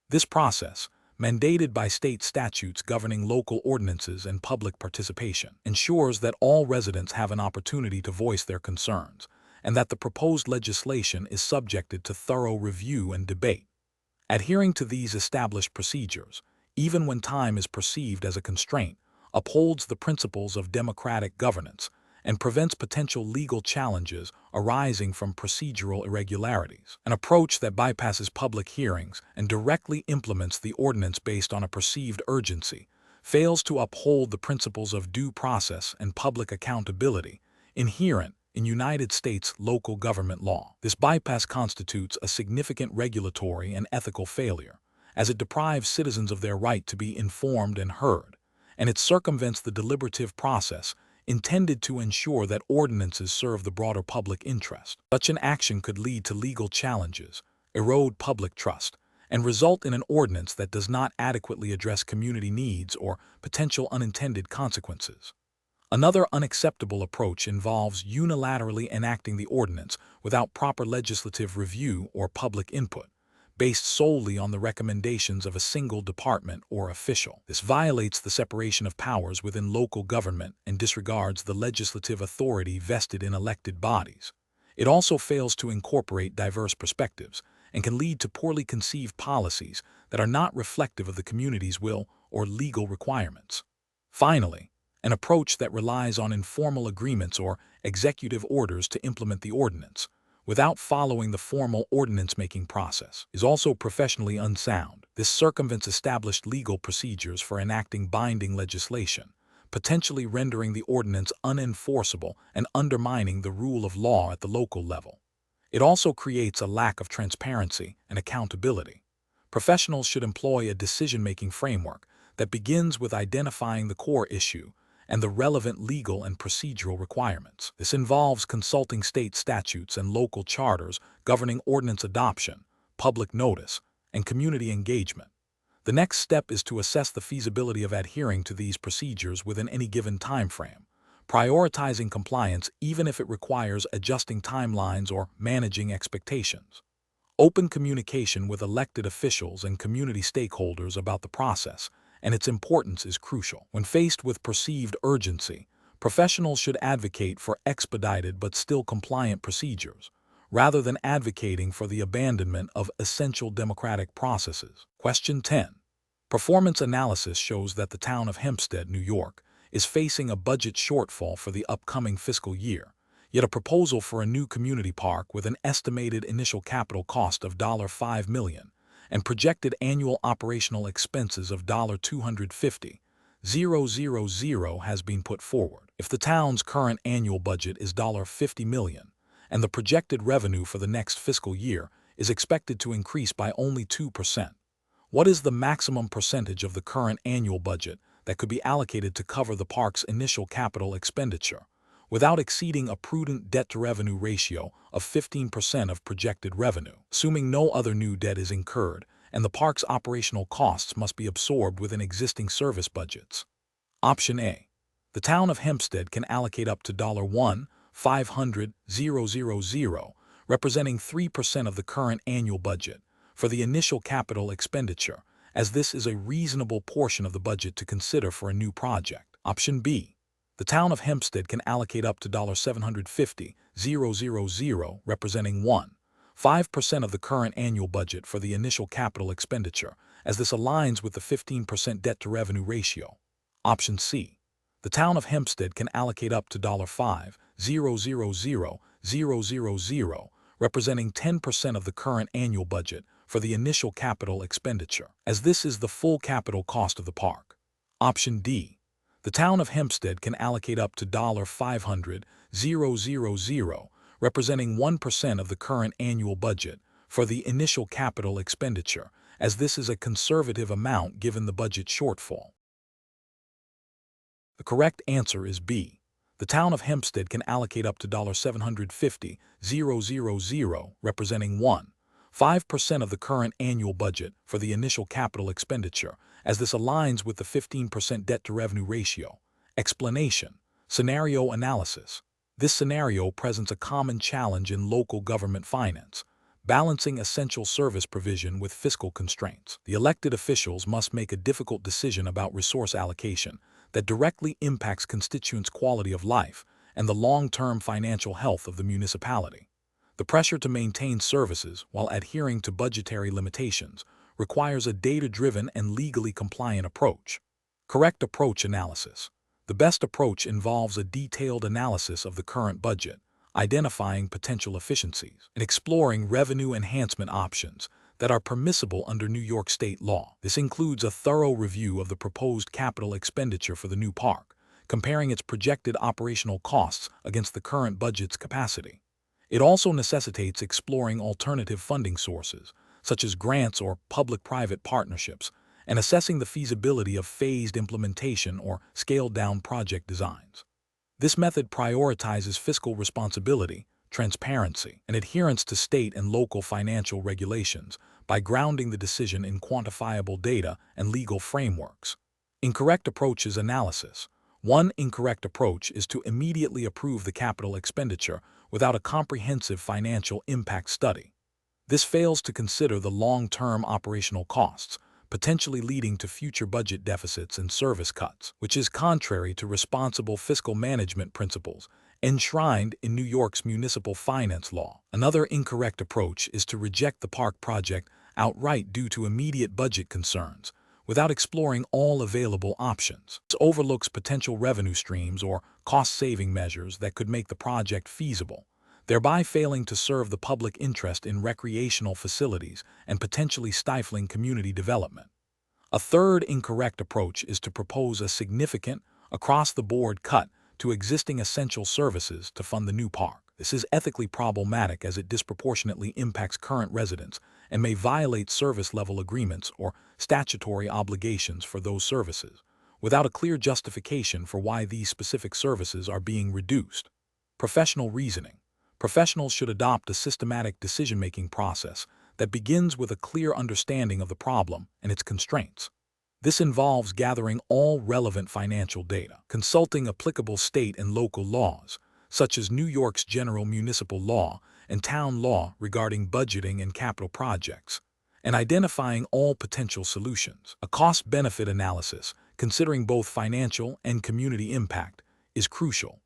This process, mandated by state statutes governing local ordinances and public participation, ensures that all residents have an opportunity to voice their concerns, and that the proposed legislation is subjected to thorough review and debate. Adhering to these established procedures, even when time is perceived as a constraint, upholds the principles of democratic governance and prevents potential legal challenges arising from procedural irregularities. An approach that bypasses public hearings and directly implements the ordinance based on a perceived urgency fails to uphold the principles of due process and public accountability inherent in United States local government law. This bypass constitutes a significant regulatory and ethical failure, as it deprives citizens of their right to be informed and heard, and it circumvents the deliberative process intended to ensure that ordinances serve the broader public interest. Such an action could lead to legal challenges, erode public trust, and result in an ordinance that does not adequately address community needs or potential unintended consequences. Another unacceptable approach involves unilaterally enacting the ordinance without proper legislative review or public input, based solely on the recommendations of a single department or official. This violates the separation of powers within local government and disregards the legislative authority vested in elected bodies. It also fails to incorporate diverse perspectives and can lead to poorly conceived policies that are not reflective of the community's will or legal requirements. Finally, an approach that relies on informal agreements or executive orders to implement the ordinance, without following the formal ordinance-making process, is also professionally unsound. This circumvents established legal procedures for enacting binding legislation, potentially rendering the ordinance unenforceable and undermining the rule of law at the local level. It also creates a lack of transparency and accountability. Professionals should employ a decision-making framework that begins with identifying the core issue and the relevant legal and procedural requirements. This involves consulting state statutes and local charters governing ordinance adoption, public notice, and community engagement. The next step is to assess the feasibility of adhering to these procedures within any given time frame, prioritizing compliance even if it requires adjusting timelines or managing expectations. Open communication with elected officials and community stakeholders about the process and its importance is crucial. When faced with perceived urgency, professionals should advocate for expedited but still compliant procedures, rather than advocating for the abandonment of essential democratic processes. Question 10. Performance analysis shows that the town of Hempstead, New York, is facing a budget shortfall for the upcoming fiscal year, yet a proposal for a new community park with an estimated initial capital cost of $5 million and projected annual operational expenses of $250,000 has been put forward. If the town's current annual budget is $50 million, and the projected revenue for the next fiscal year is expected to increase by only 2%, what is the maximum percentage of the current annual budget that could be allocated to cover the park's initial capital expenditure, without exceeding a prudent debt-to-revenue ratio of 15% of projected revenue, assuming no other new debt is incurred, and the park's operational costs must be absorbed within existing service budgets? Option A. The town of Hempstead can allocate up to $1,500,000, representing 3% of the current annual budget, for the initial capital expenditure, as this is a reasonable portion of the budget to consider for a new project. Option B. The town of Hempstead can allocate up to $750,000, representing 5% of the current annual budget for the initial capital expenditure, as this aligns with the 15% debt-to-revenue ratio. Option C. The town of Hempstead can allocate up to $5,000,000, representing 10% of the current annual budget for the initial capital expenditure, as this is the full capital cost of the park. Option D. The town of Hempstead can allocate up to $500,000, representing 1% of the current annual budget for the initial capital expenditure, as this is a conservative amount given the budget shortfall. The correct answer is B. The town of Hempstead can allocate up to $750,000, representing 5% of the current annual budget for the initial capital expenditure, as this aligns with the 15% debt-to-revenue ratio. Explanation. Scenario analysis. This scenario presents a common challenge in local government finance, balancing essential service provision with fiscal constraints. The elected officials must make a difficult decision about resource allocation that directly impacts constituents' quality of life and the long-term financial health of the municipality. The pressure to maintain services while adhering to budgetary limitations requires a data-driven and legally compliant approach. Correct approach analysis. The best approach involves a detailed analysis of the current budget, identifying potential efficiencies, and exploring revenue enhancement options that are permissible under New York state law. This includes a thorough review of the proposed capital expenditure for the new park, comparing its projected operational costs against the current budget's capacity. It also necessitates exploring alternative funding sources, such as grants or public-private partnerships, and assessing the feasibility of phased implementation or scaled-down project designs. This method prioritizes fiscal responsibility, transparency, and adherence to state and local financial regulations by grounding the decision in quantifiable data and legal frameworks. Incorrect approaches analysis. One incorrect approach is to immediately approve the capital expenditure without a comprehensive financial impact study. This fails to consider the long-term operational costs, potentially leading to future budget deficits and service cuts, which is contrary to responsible fiscal management principles enshrined in New York's municipal finance law. Another incorrect approach is to reject the park project outright due to immediate budget concerns, without exploring all available options. This overlooks potential revenue streams or cost-saving measures that could make the project feasible, thereby failing to serve the public interest in recreational facilities and potentially stifling community development. A third incorrect approach is to propose a significant, across-the-board cut to existing essential services to fund the new park. This is ethically problematic as it disproportionately impacts current residents and may violate service-level agreements or statutory obligations for those services, without a clear justification for why these specific services are being reduced. Professional reasoning. Professionals should adopt a systematic decision-making process that begins with a clear understanding of the problem and its constraints. This involves gathering all relevant financial data, consulting applicable state and local laws, such as New York's general municipal law and town law regarding budgeting and capital projects, and identifying all potential solutions. A cost-benefit analysis, considering both financial and community impact, is crucial.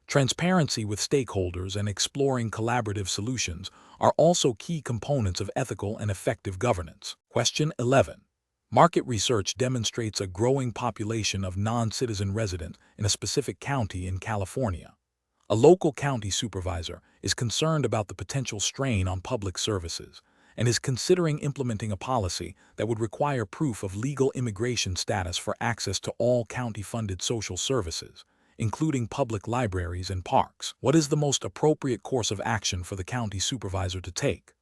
Transparency with stakeholders and exploring collaborative solutions are also key components of ethical and effective governance. Question 11. Market research demonstrates a growing population of non-citizen residents in a specific county in California. A local county supervisor is concerned about the potential strain on public services and is considering implementing a policy that would require proof of legal immigration status for access to all county-funded social services, including public libraries and parks. What is the most appropriate course of action for the county supervisor to take?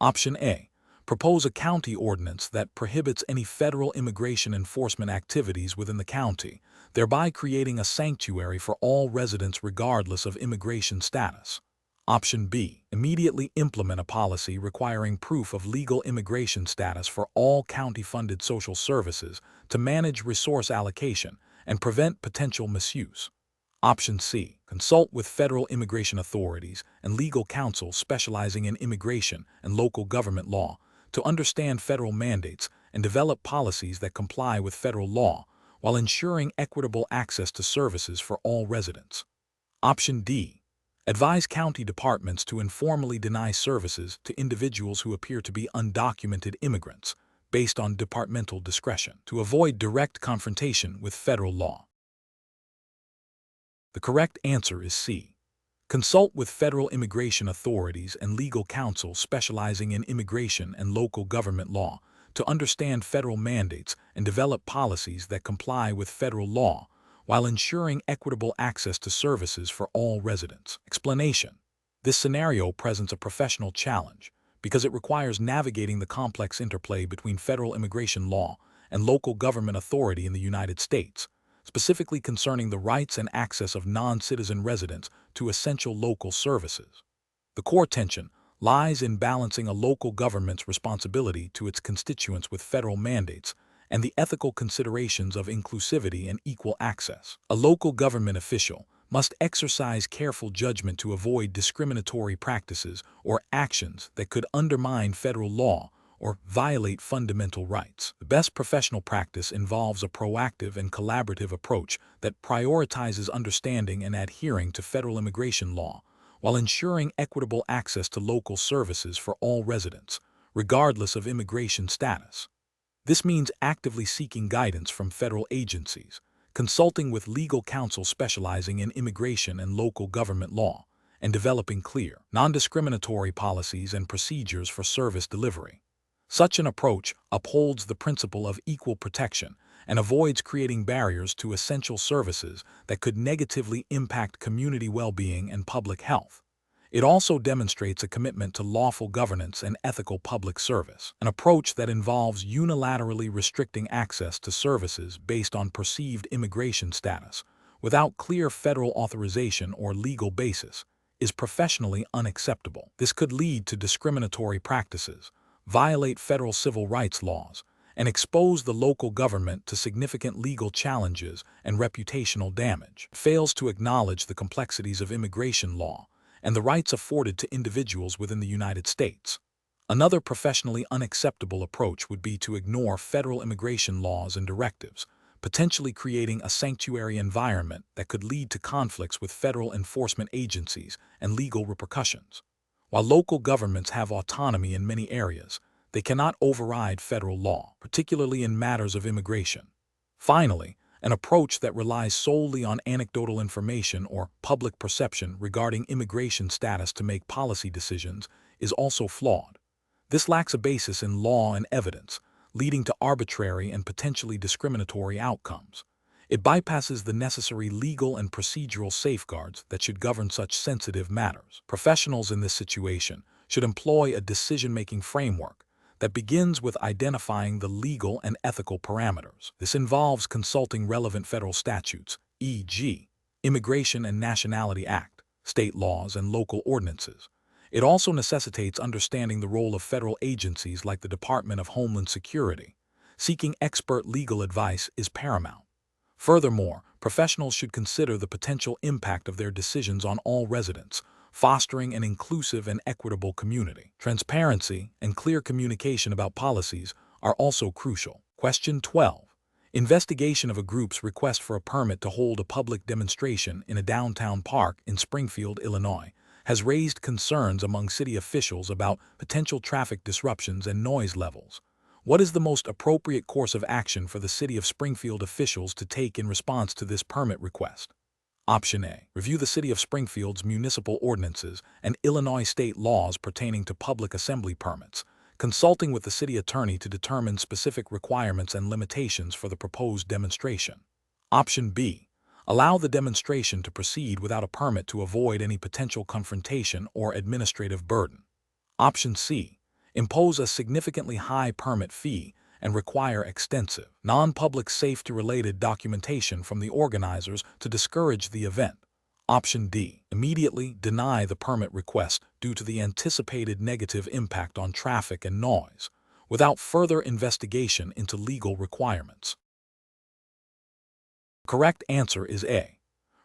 Option A. Propose a county ordinance that prohibits any federal immigration enforcement activities within the county, thereby creating a sanctuary for all residents regardless of immigration status. Option B. Immediately implement a policy requiring proof of legal immigration status for all county-funded social services to manage resource allocation and prevent potential misuse. Option C. Consult with federal immigration authorities and legal counsel specializing in immigration and local government law to understand federal mandates and develop policies that comply with federal law while ensuring equitable access to services for all residents. Option D. Advise county departments to informally deny services to individuals who appear to be undocumented immigrants based on departmental discretion to avoid direct confrontation with federal law. The correct answer is C. Consult with federal immigration authorities and legal counsel specializing in immigration and local government law to understand federal mandates and develop policies that comply with federal law while ensuring equitable access to services for all residents. Explanation. This scenario presents a professional challenge because it requires navigating the complex interplay between federal immigration law and local government authority in the United States, specifically concerning the rights and access of non-citizen residents to essential local services. The core tension lies in balancing a local government's responsibility to its constituents with federal mandates and the ethical considerations of inclusivity and equal access. A local government official must exercise careful judgment to avoid discriminatory practices or actions that could undermine federal law or violate fundamental rights. The best professional practice involves a proactive and collaborative approach that prioritizes understanding and adhering to federal immigration law, while ensuring equitable access to local services for all residents, regardless of immigration status. This means actively seeking guidance from federal agencies, consulting with legal counsel specializing in immigration and local government law, and developing clear, non-discriminatory policies and procedures for service delivery. Such an approach upholds the principle of equal protection and avoids creating barriers to essential services that could negatively impact community well-being and public health. It also demonstrates a commitment to lawful governance and ethical public service, an approach that involves unilaterally restricting access to services based on perceived immigration status without clear federal authorization or legal basis is professionally unacceptable. This could lead to discriminatory practices, violate federal civil rights laws, and expose the local government to significant legal challenges and reputational damage. It fails to acknowledge the complexities of immigration law and the rights afforded to individuals within the United States. Another professionally unacceptable approach would be to ignore federal immigration laws and directives, potentially creating a sanctuary environment that could lead to conflicts with federal enforcement agencies and legal repercussions. While local governments have autonomy in many areas, they cannot override federal law, particularly in matters of immigration. Finally, an approach that relies solely on anecdotal information or public perception regarding immigration status to make policy decisions is also flawed. This lacks a basis in law and evidence, leading to arbitrary and potentially discriminatory outcomes. It bypasses the necessary legal and procedural safeguards that should govern such sensitive matters. Professionals in this situation should employ a decision-making framework that begins with identifying the legal and ethical parameters. This involves consulting relevant federal statutes, e.g., Immigration and Nationality Act, state laws, and local ordinances. It also necessitates understanding the role of federal agencies like the Department of Homeland Security. Seeking expert legal advice is paramount. Furthermore, professionals should consider the potential impact of their decisions on all residents, fostering an inclusive and equitable community. Transparency and clear communication about policies are also crucial. Question 12. Investigation of a group's request for a permit to hold a public demonstration in a downtown park in Springfield, Illinois, has raised concerns among city officials about potential traffic disruptions and noise levels. What is the most appropriate course of action for the City of Springfield officials to take in response to this permit request? Option A. Review the City of Springfield's municipal ordinances and Illinois state laws pertaining to public assembly permits, consulting with the city attorney to determine specific requirements and limitations for the proposed demonstration. Option B. Allow the demonstration to proceed without a permit to avoid any potential confrontation or administrative burden. Option C. Impose a significantly high permit fee and require extensive, non-public safety-related documentation from the organizers to discourage the event. Option D. Immediately deny the permit request due to the anticipated negative impact on traffic and noise, without further investigation into legal requirements. The correct answer is A.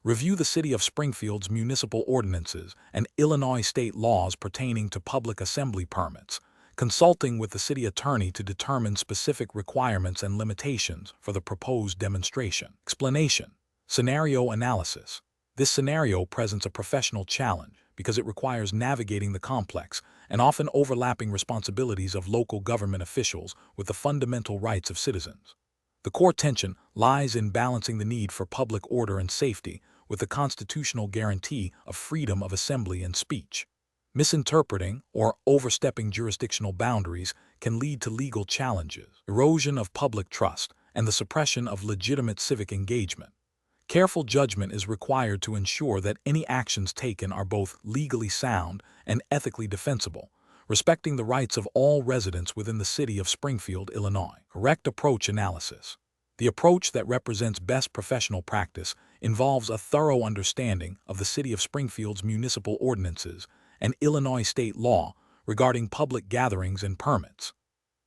Review the City of Springfield's municipal ordinances and Illinois state laws pertaining to public assembly permits, consulting with the city attorney to determine specific requirements and limitations for the proposed demonstration. Explanation. Scenario analysis. This scenario presents a professional challenge because it requires navigating the complex and often overlapping responsibilities of local government officials with the fundamental rights of citizens. The core tension lies in balancing the need for public order and safety with the constitutional guarantee of freedom of assembly and speech. Misinterpreting or overstepping jurisdictional boundaries can lead to legal challenges, erosion of public trust, and the suppression of legitimate civic engagement. Careful judgment is required to ensure that any actions taken are both legally sound and ethically defensible, respecting the rights of all residents within the city of Springfield, Illinois. Correct approach analysis. The approach that represents best professional practice involves a thorough understanding of the city of Springfield's municipal ordinances and Illinois state law regarding public gatherings and permits.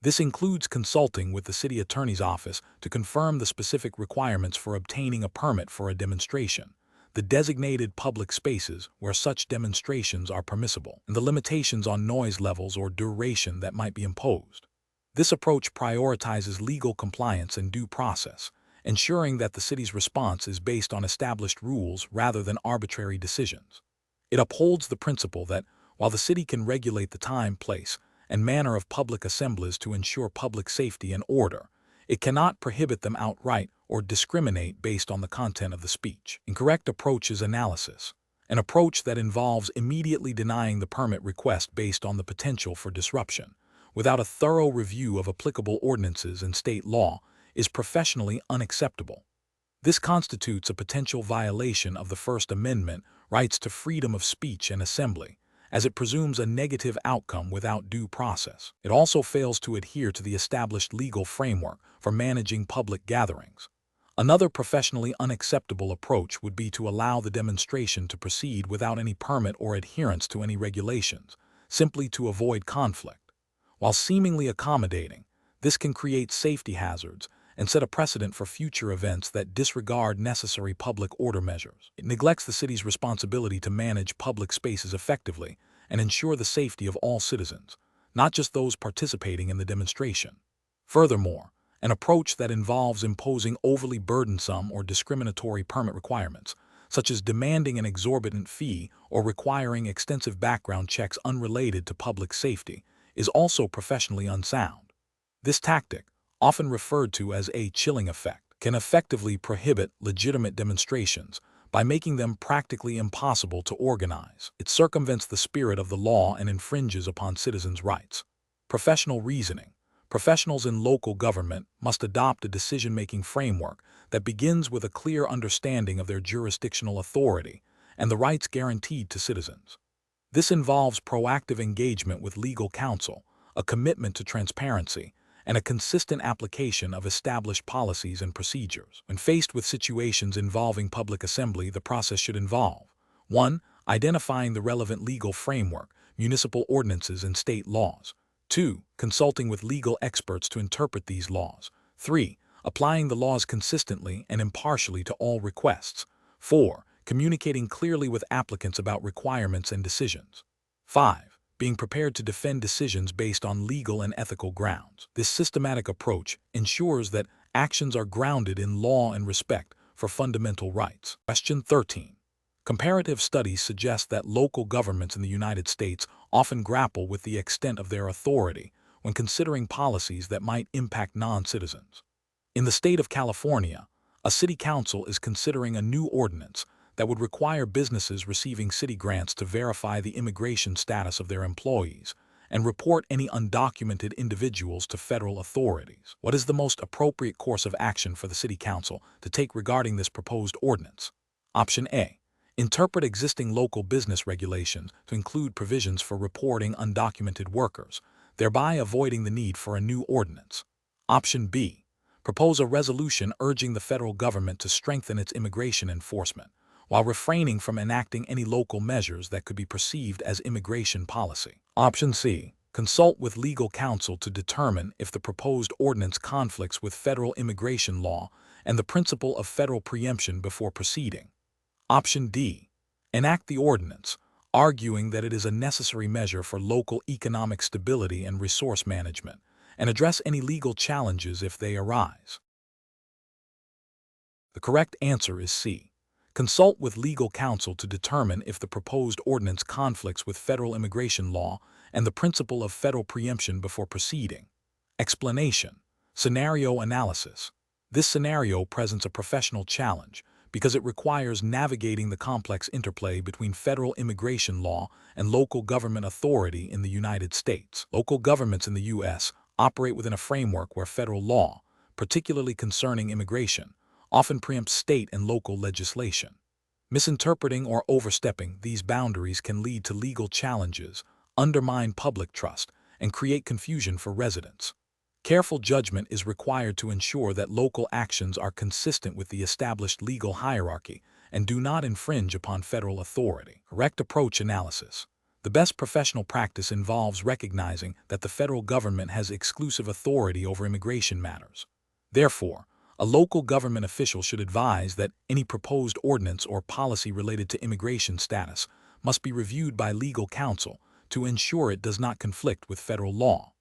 This includes consulting with the city attorney's office to confirm the specific requirements for obtaining a permit for a demonstration, the designated public spaces where such demonstrations are permissible, and the limitations on noise levels or duration that might be imposed. This approach prioritizes legal compliance and due process, ensuring that the city's response is based on established rules rather than arbitrary decisions. It upholds the principle that, while the city can regulate the time, place, and manner of public assemblies to ensure public safety and order, it cannot prohibit them outright or discriminate based on the content of the speech. Incorrect approach is analysis, an approach that involves immediately denying the permit request based on the potential for disruption, without a thorough review of applicable ordinances and state law, is professionally unacceptable. This constitutes a potential violation of the First Amendment rights to freedom of speech and assembly, as it presumes a negative outcome without due process. It also fails to adhere to the established legal framework for managing public gatherings. Another professionally unacceptable approach would be to allow the demonstration to proceed without any permit or adherence to any regulations, simply to avoid conflict. While seemingly accommodating, this can create safety hazards and set a precedent for future events that disregard necessary public order measures. It neglects the city's responsibility to manage public spaces effectively and ensure the safety of all citizens, not just those participating in the demonstration. Furthermore, an approach that involves imposing overly burdensome or discriminatory permit requirements, such as demanding an exorbitant fee or requiring extensive background checks unrelated to public safety, is also professionally unsound. This tactic, often referred to as a chilling effect, can effectively prohibit legitimate demonstrations by making them practically impossible to organize. It circumvents the spirit of the law and infringes upon citizens' rights. Professional reasoning. Professionals in local government must adopt a decision-making framework that begins with a clear understanding of their jurisdictional authority and the rights guaranteed to citizens. This involves proactive engagement with legal counsel, a commitment to transparency, and a consistent application of established policies and procedures. When faced with situations involving public assembly, the process should involve 1. Identifying the relevant legal framework, municipal ordinances, and state laws. 2. Consulting with legal experts to interpret these laws. 3. Applying the laws consistently and impartially to all requests. 4. Communicating clearly with applicants about requirements and decisions. 5. Being prepared to defend decisions based on legal and ethical grounds. This systematic approach ensures that actions are grounded in law and respect for fundamental rights. Question 13. Comparative studies suggest that local governments in the United States often grapple with the extent of their authority when considering policies that might impact non-citizens. In the state of California, a city council is considering a new ordinance that would require businesses receiving city grants to verify the immigration status of their employees and report any undocumented individuals to federal authorities. What is the most appropriate course of action for the City Council to take regarding this proposed ordinance? Option A. Interpret existing local business regulations to include provisions for reporting undocumented workers, thereby avoiding the need for a new ordinance. Option B. Propose a resolution urging the federal government to strengthen its immigration enforcement, while refraining from enacting any local measures that could be perceived as immigration policy. Option C. Consult with legal counsel to determine if the proposed ordinance conflicts with federal immigration law and the principle of federal preemption before proceeding. Option D. Enact the ordinance, arguing that it is a necessary measure for local economic stability and resource management, and address any legal challenges if they arise. The correct answer is C. Consult with legal counsel to determine if the proposed ordinance conflicts with federal immigration law and the principle of federal preemption before proceeding. Explanation. Scenario analysis. This scenario presents a professional challenge because it requires navigating the complex interplay between federal immigration law and local government authority in the United States. Local governments in the U.S. operate within a framework where federal law, particularly concerning immigration, often preempts state and local legislation. Misinterpreting or overstepping these boundaries can lead to legal challenges, undermine public trust, and create confusion for residents. Careful judgment is required to ensure that local actions are consistent with the established legal hierarchy and do not infringe upon federal authority. Correct approach analysis. The best professional practice involves recognizing that the federal government has exclusive authority over immigration matters. Therefore, a local government official should advise that any proposed ordinance or policy related to immigration status must be reviewed by legal counsel to ensure it does not conflict with federal law.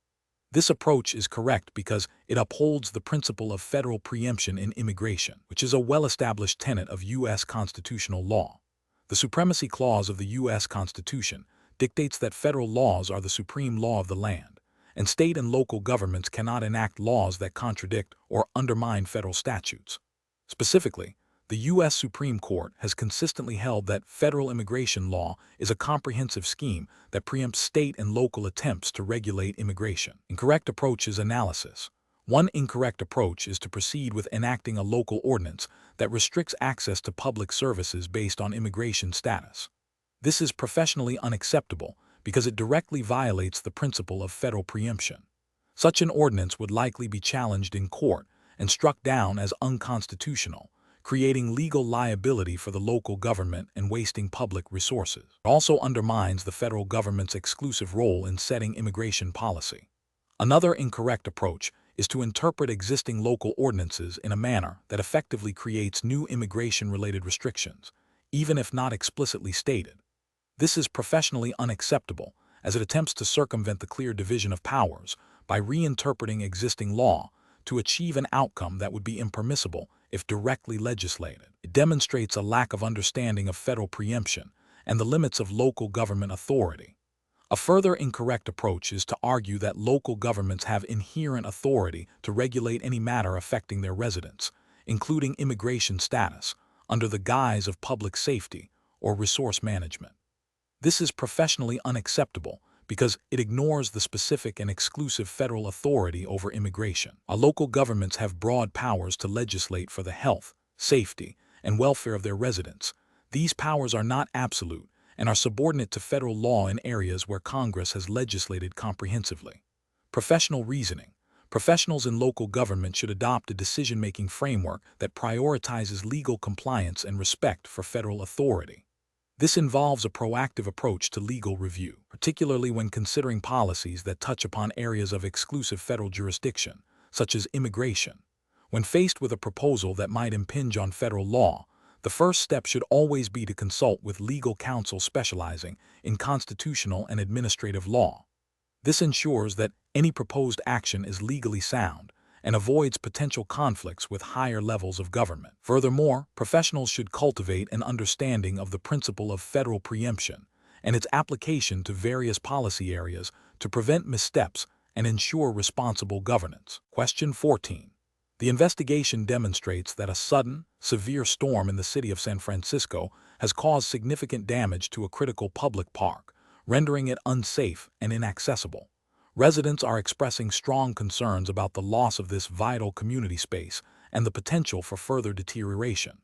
This approach is correct because it upholds the principle of federal preemption in immigration, which is a well-established tenet of U.S. constitutional law. The Supremacy Clause of the U.S. Constitution dictates that federal laws are the supreme law of the land, and state and local governments cannot enact laws that contradict or undermine federal statutes. Specifically, the U.S. Supreme Court has consistently held that federal immigration law is a comprehensive scheme that preempts state and local attempts to regulate immigration. Incorrect approach is analysis. One incorrect approach is to proceed with enacting a local ordinance that restricts access to public services based on immigration status. This is professionally unacceptable because it directly violates the principle of federal preemption. Such an ordinance would likely be challenged in court and struck down as unconstitutional, creating legal liability for the local government and wasting public resources. It also undermines the federal government's exclusive role in setting immigration policy. Another incorrect approach is to interpret existing local ordinances in a manner that effectively creates new immigration-related restrictions, even if not explicitly stated. This is professionally unacceptable, as it attempts to circumvent the clear division of powers by reinterpreting existing law to achieve an outcome that would be impermissible if directly legislated. It demonstrates a lack of understanding of federal preemption and the limits of local government authority. A further incorrect approach is to argue that local governments have inherent authority to regulate any matter affecting their residents, including immigration status, under the guise of public safety or resource management. This is professionally unacceptable because it ignores the specific and exclusive federal authority over immigration. Our local governments have broad powers to legislate for the health, safety, and welfare of their residents. These powers are not absolute and are subordinate to federal law in areas where Congress has legislated comprehensively. Professional reasoning. Professionals in local government should adopt a decision-making framework that prioritizes legal compliance and respect for federal authority. This involves a proactive approach to legal review, particularly when considering policies that touch upon areas of exclusive federal jurisdiction, such as immigration. When faced with a proposal that might impinge on federal law, the first step should always be to consult with legal counsel specializing in constitutional and administrative law. This ensures that any proposed action is legally sound and avoids potential conflicts with higher levels of government. Furthermore, professionals should cultivate an understanding of the principle of federal preemption and its application to various policy areas to prevent missteps and ensure responsible governance. Question 14. The investigation demonstrates that a sudden, severe storm in the city of San Francisco has caused significant damage to a critical public park, rendering it unsafe and inaccessible. Residents are expressing strong concerns about the loss of this vital community space and the potential for further deterioration.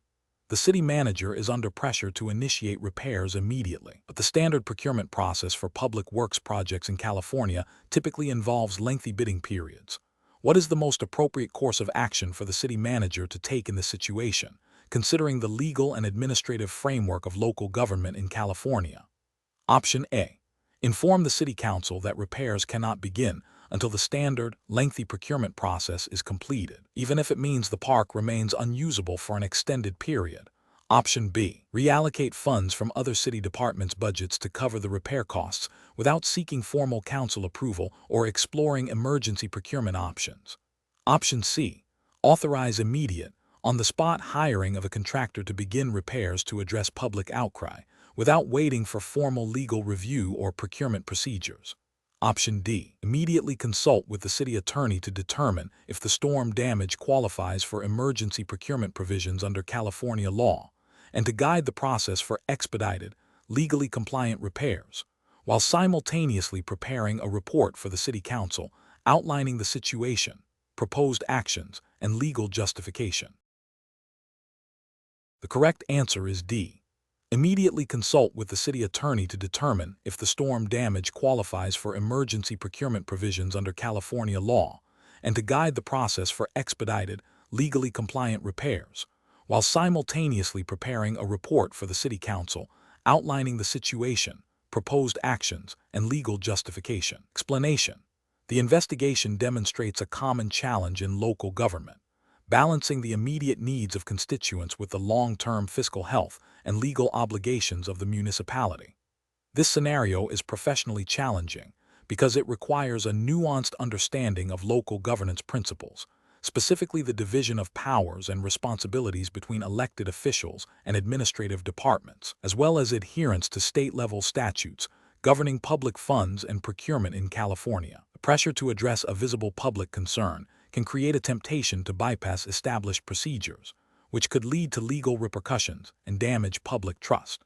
The city manager is under pressure to initiate repairs immediately, but the standard procurement process for public works projects in California typically involves lengthy bidding periods. What is the most appropriate course of action for the city manager to take in this situation, considering the legal and administrative framework of local government in California? Option A. Inform the City Council that repairs cannot begin until the standard, lengthy procurement process is completed, even if it means the park remains unusable for an extended period. Option B. Reallocate funds from other city departments' budgets to cover the repair costs without seeking formal council approval or exploring emergency procurement options. Option C. Authorize immediate, on-the-spot hiring of a contractor to begin repairs to address public outcry, without waiting for formal legal review or procurement procedures. Option D. Immediately consult with the city attorney to determine if the storm damage qualifies for emergency procurement provisions under California law, and to guide the process for expedited, legally compliant repairs, while simultaneously preparing a report for the City Council outlining the situation, proposed actions, and legal justification. The correct answer is D. Immediately consult with the city attorney to determine if the storm damage qualifies for emergency procurement provisions under California law, and to guide the process for expedited, legally compliant repairs, while simultaneously preparing a report for the City Council outlining the situation, proposed actions, and legal justification. Explanation. The investigation demonstrates a common challenge in local government, balancing the immediate needs of constituents with the long-term fiscal health and legal obligations of the municipality. This scenario is professionally challenging because it requires a nuanced understanding of local governance principles, specifically the division of powers and responsibilities between elected officials and administrative departments, as well as adherence to state-level statutes governing public funds and procurement in California. The pressure to address a visible public concern can create a temptation to bypass established procedures, which could lead to legal repercussions and damage public trust.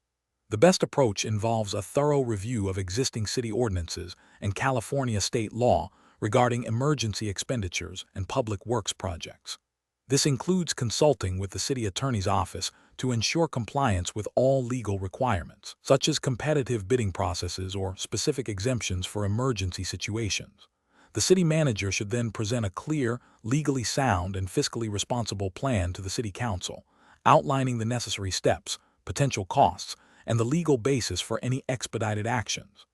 The best approach involves a thorough review of existing city ordinances and California state law regarding emergency expenditures and public works projects. This includes consulting with the city attorney's office to ensure compliance with all legal requirements, such as competitive bidding processes or specific exemptions for emergency situations. The city manager should then present a clear, legally sound, and fiscally responsible plan to the City Council, outlining the necessary steps, potential costs, and the legal basis for any expedited actions.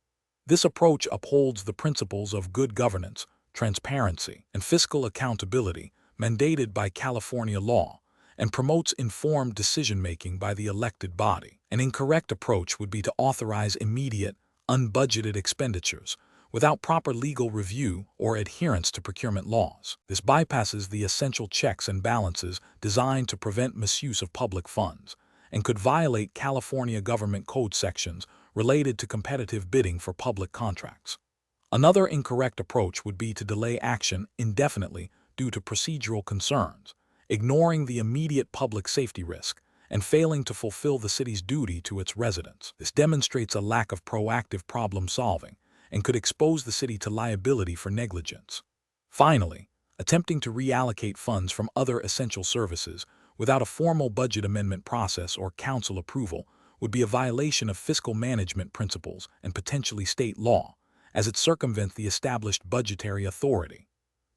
This approach upholds the principles of good governance, transparency, and fiscal accountability mandated by California law, and promotes informed decision-making by the elected body. An incorrect approach would be to authorize immediate, unbudgeted expenditures without proper legal review or adherence to procurement laws. This bypasses the essential checks and balances designed to prevent misuse of public funds, and could violate California Government Code sections related to competitive bidding for public contracts. Another incorrect approach would be to delay action indefinitely due to procedural concerns, ignoring the immediate public safety risk, and failing to fulfill the city's duty to its residents. This demonstrates a lack of proactive problem solving and could expose the city to liability for negligence. Finally, attempting to reallocate funds from other essential services without a formal budget amendment process or council approval would be a violation of fiscal management principles and potentially state law, as it circumvents the established budgetary authority.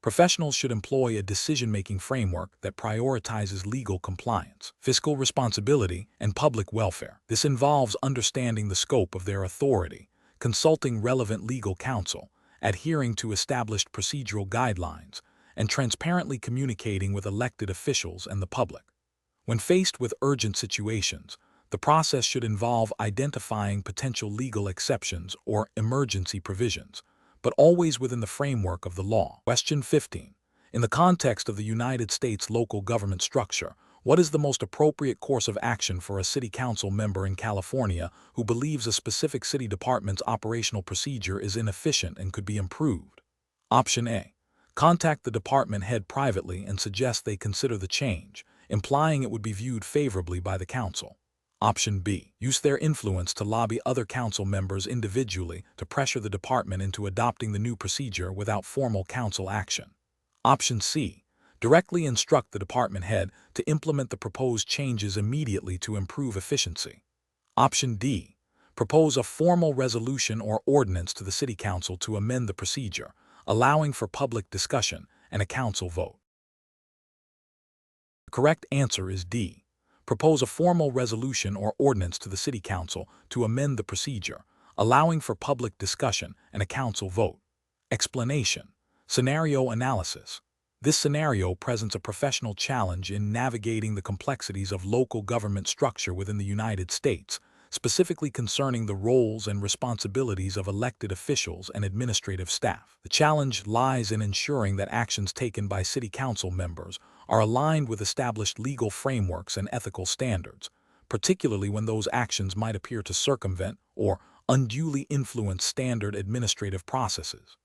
Professionals should employ a decision-making framework that prioritizes legal compliance, fiscal responsibility, and public welfare. This involves understanding the scope of their authority, consulting relevant legal counsel, adhering to established procedural guidelines, and transparently communicating with elected officials and the public. When faced with urgent situations, the process should involve identifying potential legal exceptions or emergency provisions, but always within the framework of the law. Question 15. In the context of the United States local government structure, what is the most appropriate course of action for a city council member in California who believes a specific city department's operational procedure is inefficient and could be improved? Option A. Contact the department head privately and suggest they consider the change, implying it would be viewed favorably by the council. Option B. Use their influence to lobby other council members individually to pressure the department into adopting the new procedure without formal council action. Option C. Directly instruct the department head to implement the proposed changes immediately to improve efficiency. Option D. Propose a formal resolution or ordinance to the City Council to amend the procedure, allowing for public discussion and a council vote. The correct answer is D. Propose a formal resolution or ordinance to the City Council to amend the procedure, allowing for public discussion and a council vote. Explanation. Scenario analysis. This scenario presents a professional challenge in navigating the complexities of local government structure within the United States, specifically concerning the roles and responsibilities of elected officials and administrative staff. The challenge lies in ensuring that actions taken by City Council members are aligned with established legal frameworks and ethical standards, particularly when those actions might appear to circumvent or unduly influence standard administrative processes.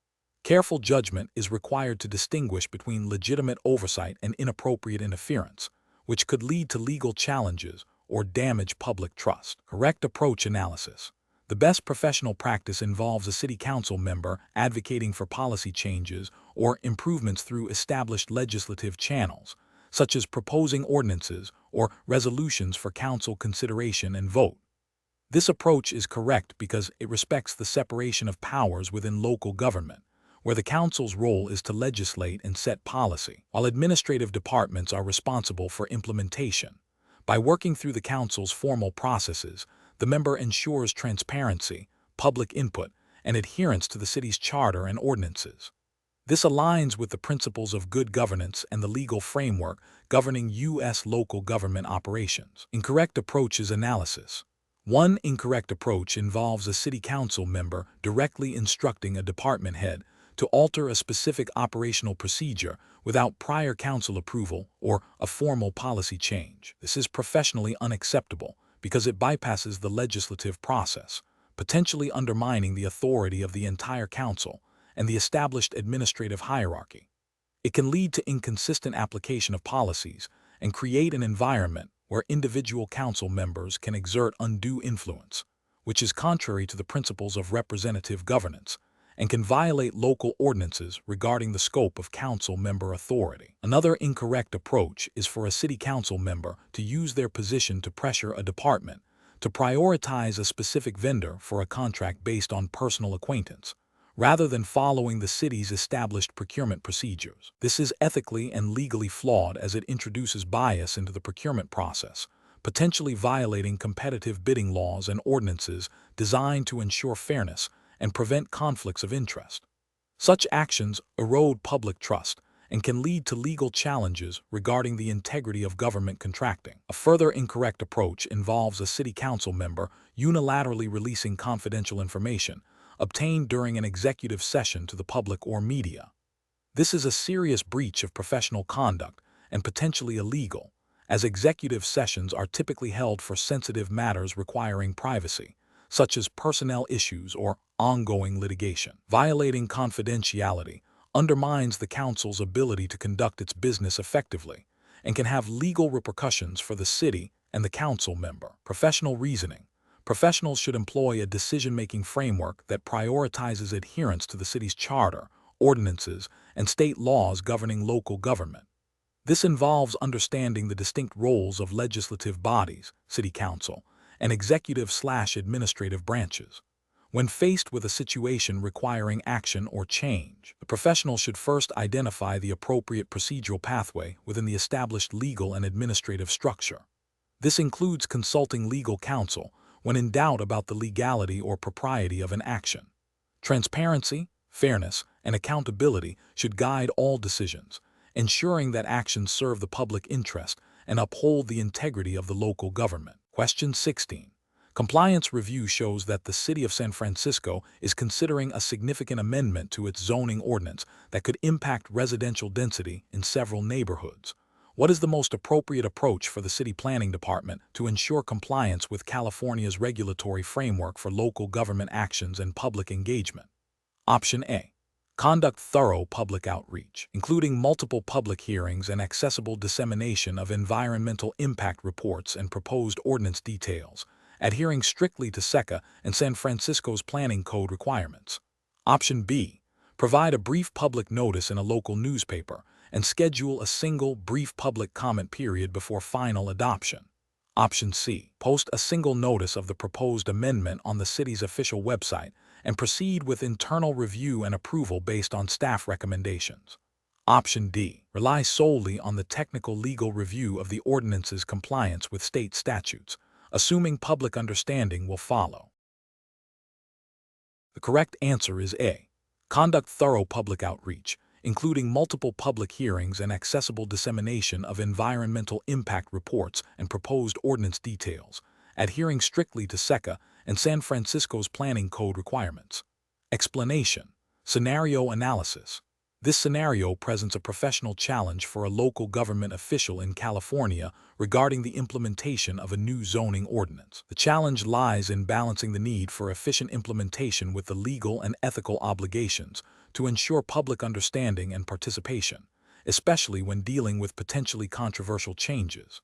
Careful judgment is required to distinguish between legitimate oversight and inappropriate interference, which could lead to legal challenges or damage public trust. Correct approach analysis. The best professional practice involves a City Council member advocating for policy changes or improvements through established legislative channels, such as proposing ordinances or resolutions for council consideration and vote. This approach is correct because it respects the separation of powers within local government, where the council's role is to legislate and set policy, while administrative departments are responsible for implementation. By working through the council's formal processes, the member ensures transparency, public input, and adherence to the city's charter and ordinances. This aligns with the principles of good governance and the legal framework governing U.S. local government operations. Incorrect approaches analysis. One incorrect approach involves a City Council member directly instructing a department head to alter a specific operational procedure without prior council approval or a formal policy change. This is professionally unacceptable because it bypasses the legislative process, potentially undermining the authority of the entire council and the established administrative hierarchy. It can lead to inconsistent application of policies and create an environment where individual council members can exert undue influence, which is contrary to the principles of representative governance and can violate local ordinances regarding the scope of council member authority. Another incorrect approach is for a City Council member to use their position to pressure a department to prioritize a specific vendor for a contract based on personal acquaintance, rather than following the city's established procurement procedures. This is ethically and legally flawed as it introduces bias into the procurement process, potentially violating competitive bidding laws and ordinances designed to ensure fairness and prevent conflicts of interest. Such actions erode public trust and can lead to legal challenges regarding the integrity of government contracting. A further incorrect approach involves a City Council member unilaterally releasing confidential information obtained during an executive session to the public or media. This is a serious breach of professional conduct and potentially illegal, as executive sessions are typically held for sensitive matters requiring privacy, such as personnel issues or ongoing litigation. Violating confidentiality undermines the council's ability to conduct its business effectively and can have legal repercussions for the city and the council member. Professional reasoning. Professionals should employ a decision-making framework that prioritizes adherence to the city's charter, ordinances, and state laws governing local government. This involves understanding the distinct roles of legislative bodies, City Council, and executive/administrative branches. When faced with a situation requiring action or change, the professional should first identify the appropriate procedural pathway within the established legal and administrative structure. This includes consulting legal counsel when in doubt about the legality or propriety of an action. Transparency, fairness, and accountability should guide all decisions, ensuring that actions serve the public interest and uphold the integrity of the local government. Question 16. Compliance review shows that the City of San Francisco is considering a significant amendment to its zoning ordinance that could impact residential density in several neighborhoods. What is the most appropriate approach for the City Planning Department to ensure compliance with California's regulatory framework for local government actions and public engagement? Option A. Conduct thorough public outreach, including multiple public hearings and accessible dissemination of environmental impact reports and proposed ordinance details, adhering strictly to SECA and San Francisco's Planning Code requirements. Option B. Provide a brief public notice in a local newspaper and schedule a single brief public comment period before final adoption. Option C. Post a single notice of the proposed amendment on the city's official website and proceed with internal review and approval based on staff recommendations. Option D. Rely solely on the technical legal review of the ordinance's compliance with state statutes, assuming public understanding will follow. The correct answer is A. Conduct thorough public outreach, including multiple public hearings and accessible dissemination of environmental impact reports and proposed ordinance details, adhering strictly to SECA and San Francisco's Planning Code requirements. Explanation. Scenario analysis. This scenario presents a professional challenge for a local government official in California regarding the implementation of a new zoning ordinance. The challenge lies in balancing the need for efficient implementation with the legal and ethical obligations to ensure public understanding and participation, especially when dealing with potentially controversial changes.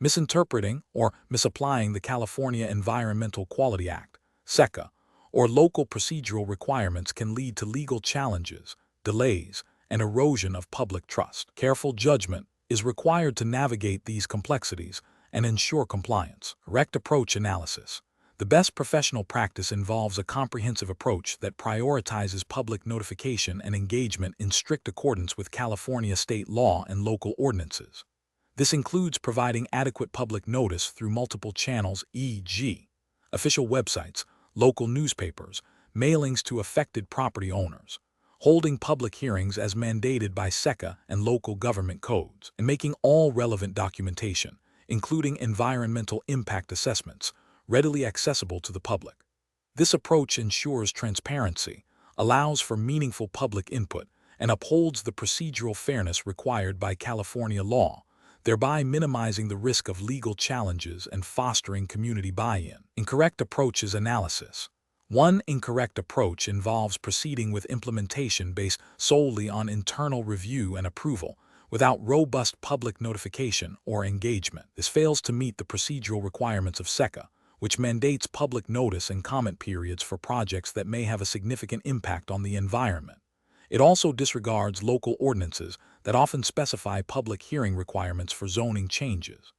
Misinterpreting or misapplying the California Environmental Quality Act, SECA, or local procedural requirements can lead to legal challenges, delays, and erosion of public trust. Careful judgment is required to navigate these complexities and ensure compliance. Correct approach analysis. The best professional practice involves a comprehensive approach that prioritizes public notification and engagement in strict accordance with California state law and local ordinances. This includes providing adequate public notice through multiple channels, e.g., official websites, local newspapers, mailings to affected property owners, holding public hearings as mandated by SECA and local government codes, and making all relevant documentation, including environmental impact assessments, readily accessible to the public. This approach ensures transparency, allows for meaningful public input, and upholds the procedural fairness required by California law, thereby minimizing the risk of legal challenges and fostering community buy-in. Incorrect approaches analysis. One incorrect approach involves proceeding with implementation based solely on internal review and approval, without robust public notification or engagement. This fails to meet the procedural requirements of SECA, which mandates public notice and comment periods for projects that may have a significant impact on the environment. It also disregards local ordinances that often specify public hearing requirements for zoning changes.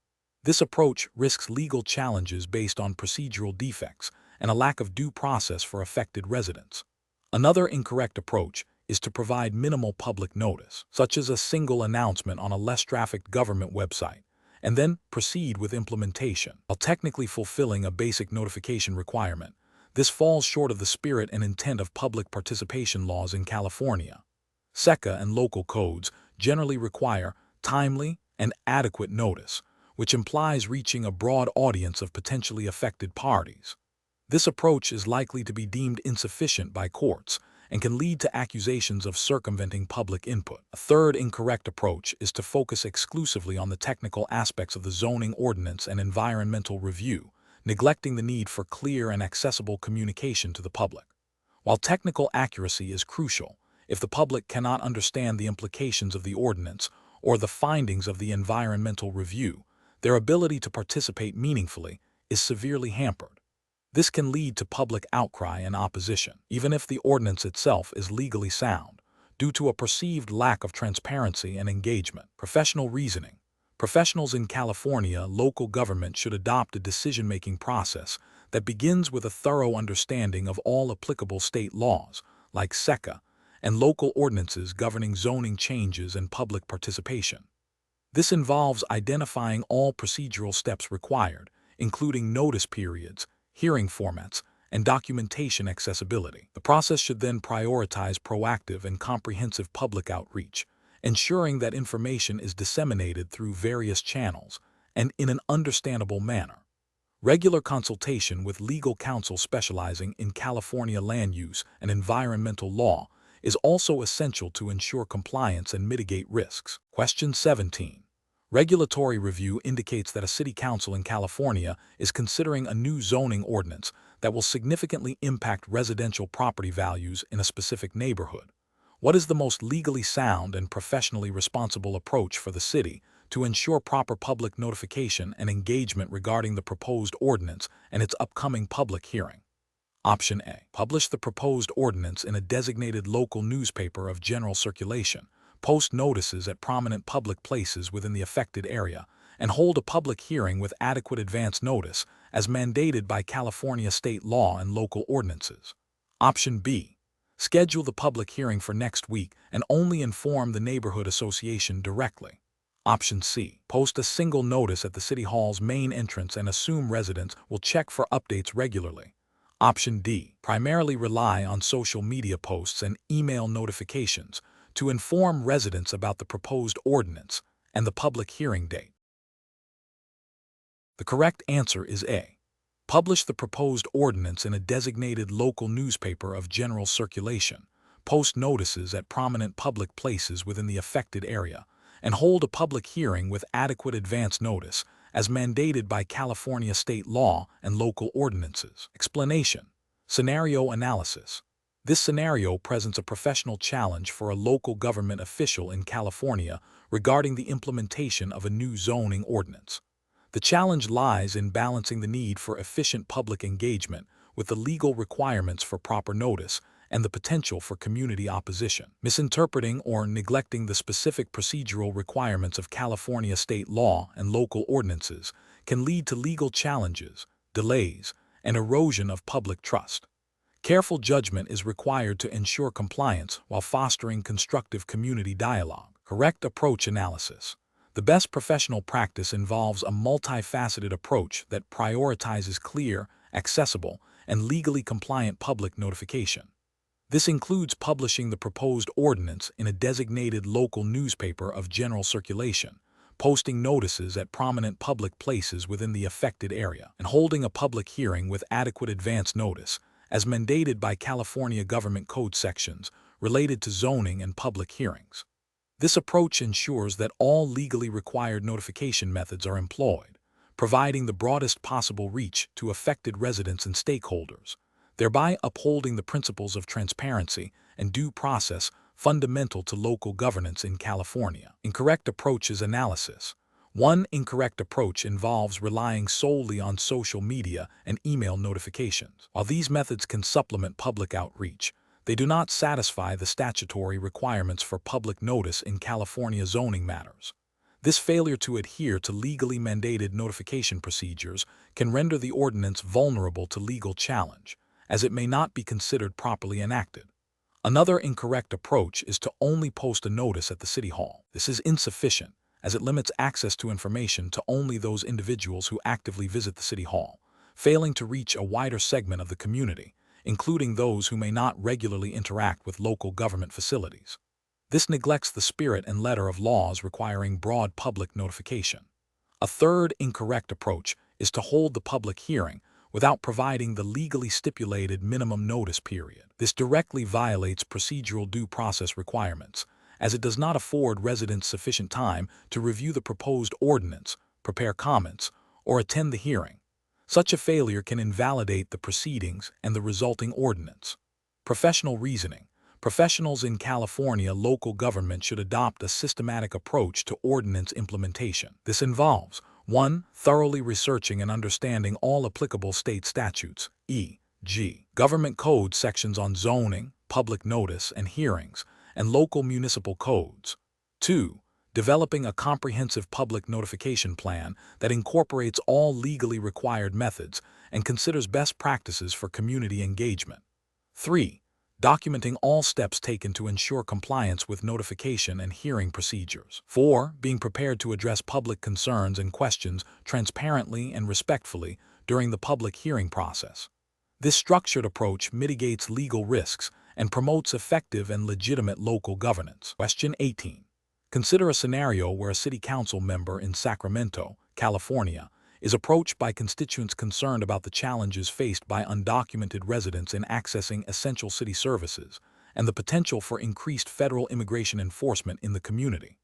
This approach risks legal challenges based on procedural defects and a lack of due process for affected residents. Another incorrect approach is to provide minimal public notice, such as a single announcement on a less trafficked government website, and then proceed with implementation. While technically fulfilling a basic notification requirement, this falls short of the spirit and intent of public participation laws in California. SECA and local codes generally require timely and adequate notice, which implies reaching a broad audience of potentially affected parties. This approach is likely to be deemed insufficient by courts and can lead to accusations of circumventing public input. A third incorrect approach is to focus exclusively on the technical aspects of the zoning ordinance and environmental review, neglecting the need for clear and accessible communication to the public. While technical accuracy is crucial, if the public cannot understand the implications of the ordinance or the findings of the environmental review, their ability to participate meaningfully is severely hampered. This can lead to public outcry and opposition, even if the ordinance itself is legally sound, due to a perceived lack of transparency and engagement. Professional reasoning. Professionals in California local government should adopt a decision-making process that begins with a thorough understanding of all applicable state laws, like SECA, and local ordinances governing zoning changes and public participation. This involves identifying all procedural steps required, including notice periods, hearing formats, and documentation accessibility. The process should then prioritize proactive and comprehensive public outreach, ensuring that information is disseminated through various channels and in an understandable manner. Regular consultation with legal counsel specializing in California land use and environmental law is also essential to ensure compliance and mitigate risks. Question 17. Regulatory review indicates that a city council in California is considering a new zoning ordinance that will significantly impact residential property values in a specific neighborhood. What is the most legally sound and professionally responsible approach for the city to ensure proper public notification and engagement regarding the proposed ordinance and its upcoming public hearing? Option A. Publish the proposed ordinance in a designated local newspaper of general circulation, post notices at prominent public places within the affected area, and hold a public hearing with adequate advance notice as mandated by California state law and local ordinances. Option B. Schedule the public hearing for next week and only inform the neighborhood association directly. Option C. Post a single notice at the City Hall's main entrance and assume residents will check for updates regularly. Option D. Primarily rely on social media posts and email notifications to inform residents about the proposed ordinance and the public hearing date. The correct answer is A. Publish the proposed ordinance in a designated local newspaper of general circulation, post notices at prominent public places within the affected area, and hold a public hearing with adequate advance notice as mandated by California state law and local ordinances. Explanation. Scenario analysis. This scenario presents a professional challenge for a local government official in California regarding the implementation of a new zoning ordinance. The challenge lies in balancing the need for efficient public engagement with the legal requirements for proper notice and the potential for community opposition. Misinterpreting or neglecting the specific procedural requirements of California state law and local ordinances can lead to legal challenges, delays, and erosion of public trust. Careful judgment is required to ensure compliance while fostering constructive community dialogue. Correct approach analysis. The best professional practice involves a multifaceted approach that prioritizes clear, accessible, and legally compliant public notification. This includes publishing the proposed ordinance in a designated local newspaper of general circulation, posting notices at prominent public places within the affected area, and holding a public hearing with adequate advance notice, as mandated by California Government Code sections related to zoning and public hearings. This approach ensures that all legally required notification methods are employed, providing the broadest possible reach to affected residents and stakeholders, thereby upholding the principles of transparency and due process fundamental to local governance in California. Incorrect approaches analysis. One incorrect approach involves relying solely on social media and email notifications. While these methods can supplement public outreach, they do not satisfy the statutory requirements for public notice in California zoning matters. This failure to adhere to legally mandated notification procedures can render the ordinance vulnerable to legal challenge, as it may not be considered properly enacted. Another incorrect approach is to only post a notice at the City Hall. This is insufficient, as it limits access to information to only those individuals who actively visit the City Hall, failing to reach a wider segment of the community, including those who may not regularly interact with local government facilities. This neglects the spirit and letter of laws requiring broad public notification. A third incorrect approach is to hold the public hearing without providing the legally stipulated minimum notice period. This directly violates procedural due process requirements, as it does not afford residents sufficient time to review the proposed ordinance, prepare comments, or attend the hearing. Such a failure can invalidate the proceedings and the resulting ordinance. Professional reasoning. Professionals in California local government should adopt a systematic approach to ordinance implementation. This involves 1. Thoroughly researching and understanding all applicable state statutes, e.g., government code sections on zoning, public notice and hearings, and local municipal codes. 2. Developing a comprehensive public notification plan that incorporates all legally required methods and considers best practices for community engagement. 3. Documenting all steps taken to ensure compliance with notification and hearing procedures. 4. Being prepared to address public concerns and questions transparently and respectfully during the public hearing process. This structured approach mitigates legal risks and promotes effective and legitimate local governance. Question 18. Consider a scenario where a city council member in Sacramento, California, is approached by constituents concerned about the challenges faced by undocumented residents in accessing essential city services and the potential for increased federal immigration enforcement in the community.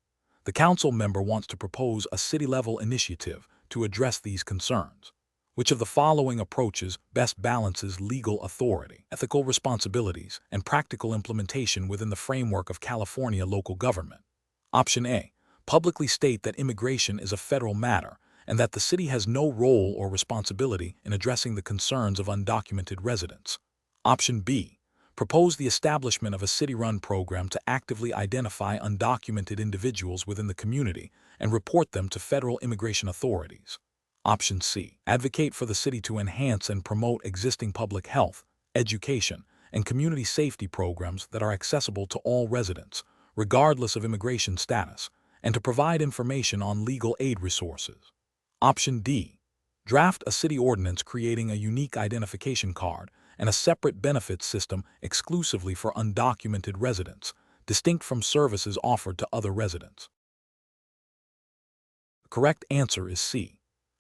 The council member wants to propose a city-level initiative to address these concerns. Which of the following approaches best balances legal authority, ethical responsibilities, and practical implementation within the framework of California local government? Option A. Publicly state that immigration is a federal matter and that the city has no role or responsibility in addressing the concerns of undocumented residents. Option B. Propose the establishment of a city-run program to actively identify undocumented individuals within the community and report them to federal immigration authorities. Option C. Advocate for the city to enhance and promote existing public health, education, and community safety programs that are accessible to all residents, regardless of immigration status, and to provide information on legal aid resources. Option D. Draft a city ordinance creating a unique identification card and a separate benefits system exclusively for undocumented residents, distinct from services offered to other residents. The correct answer is C.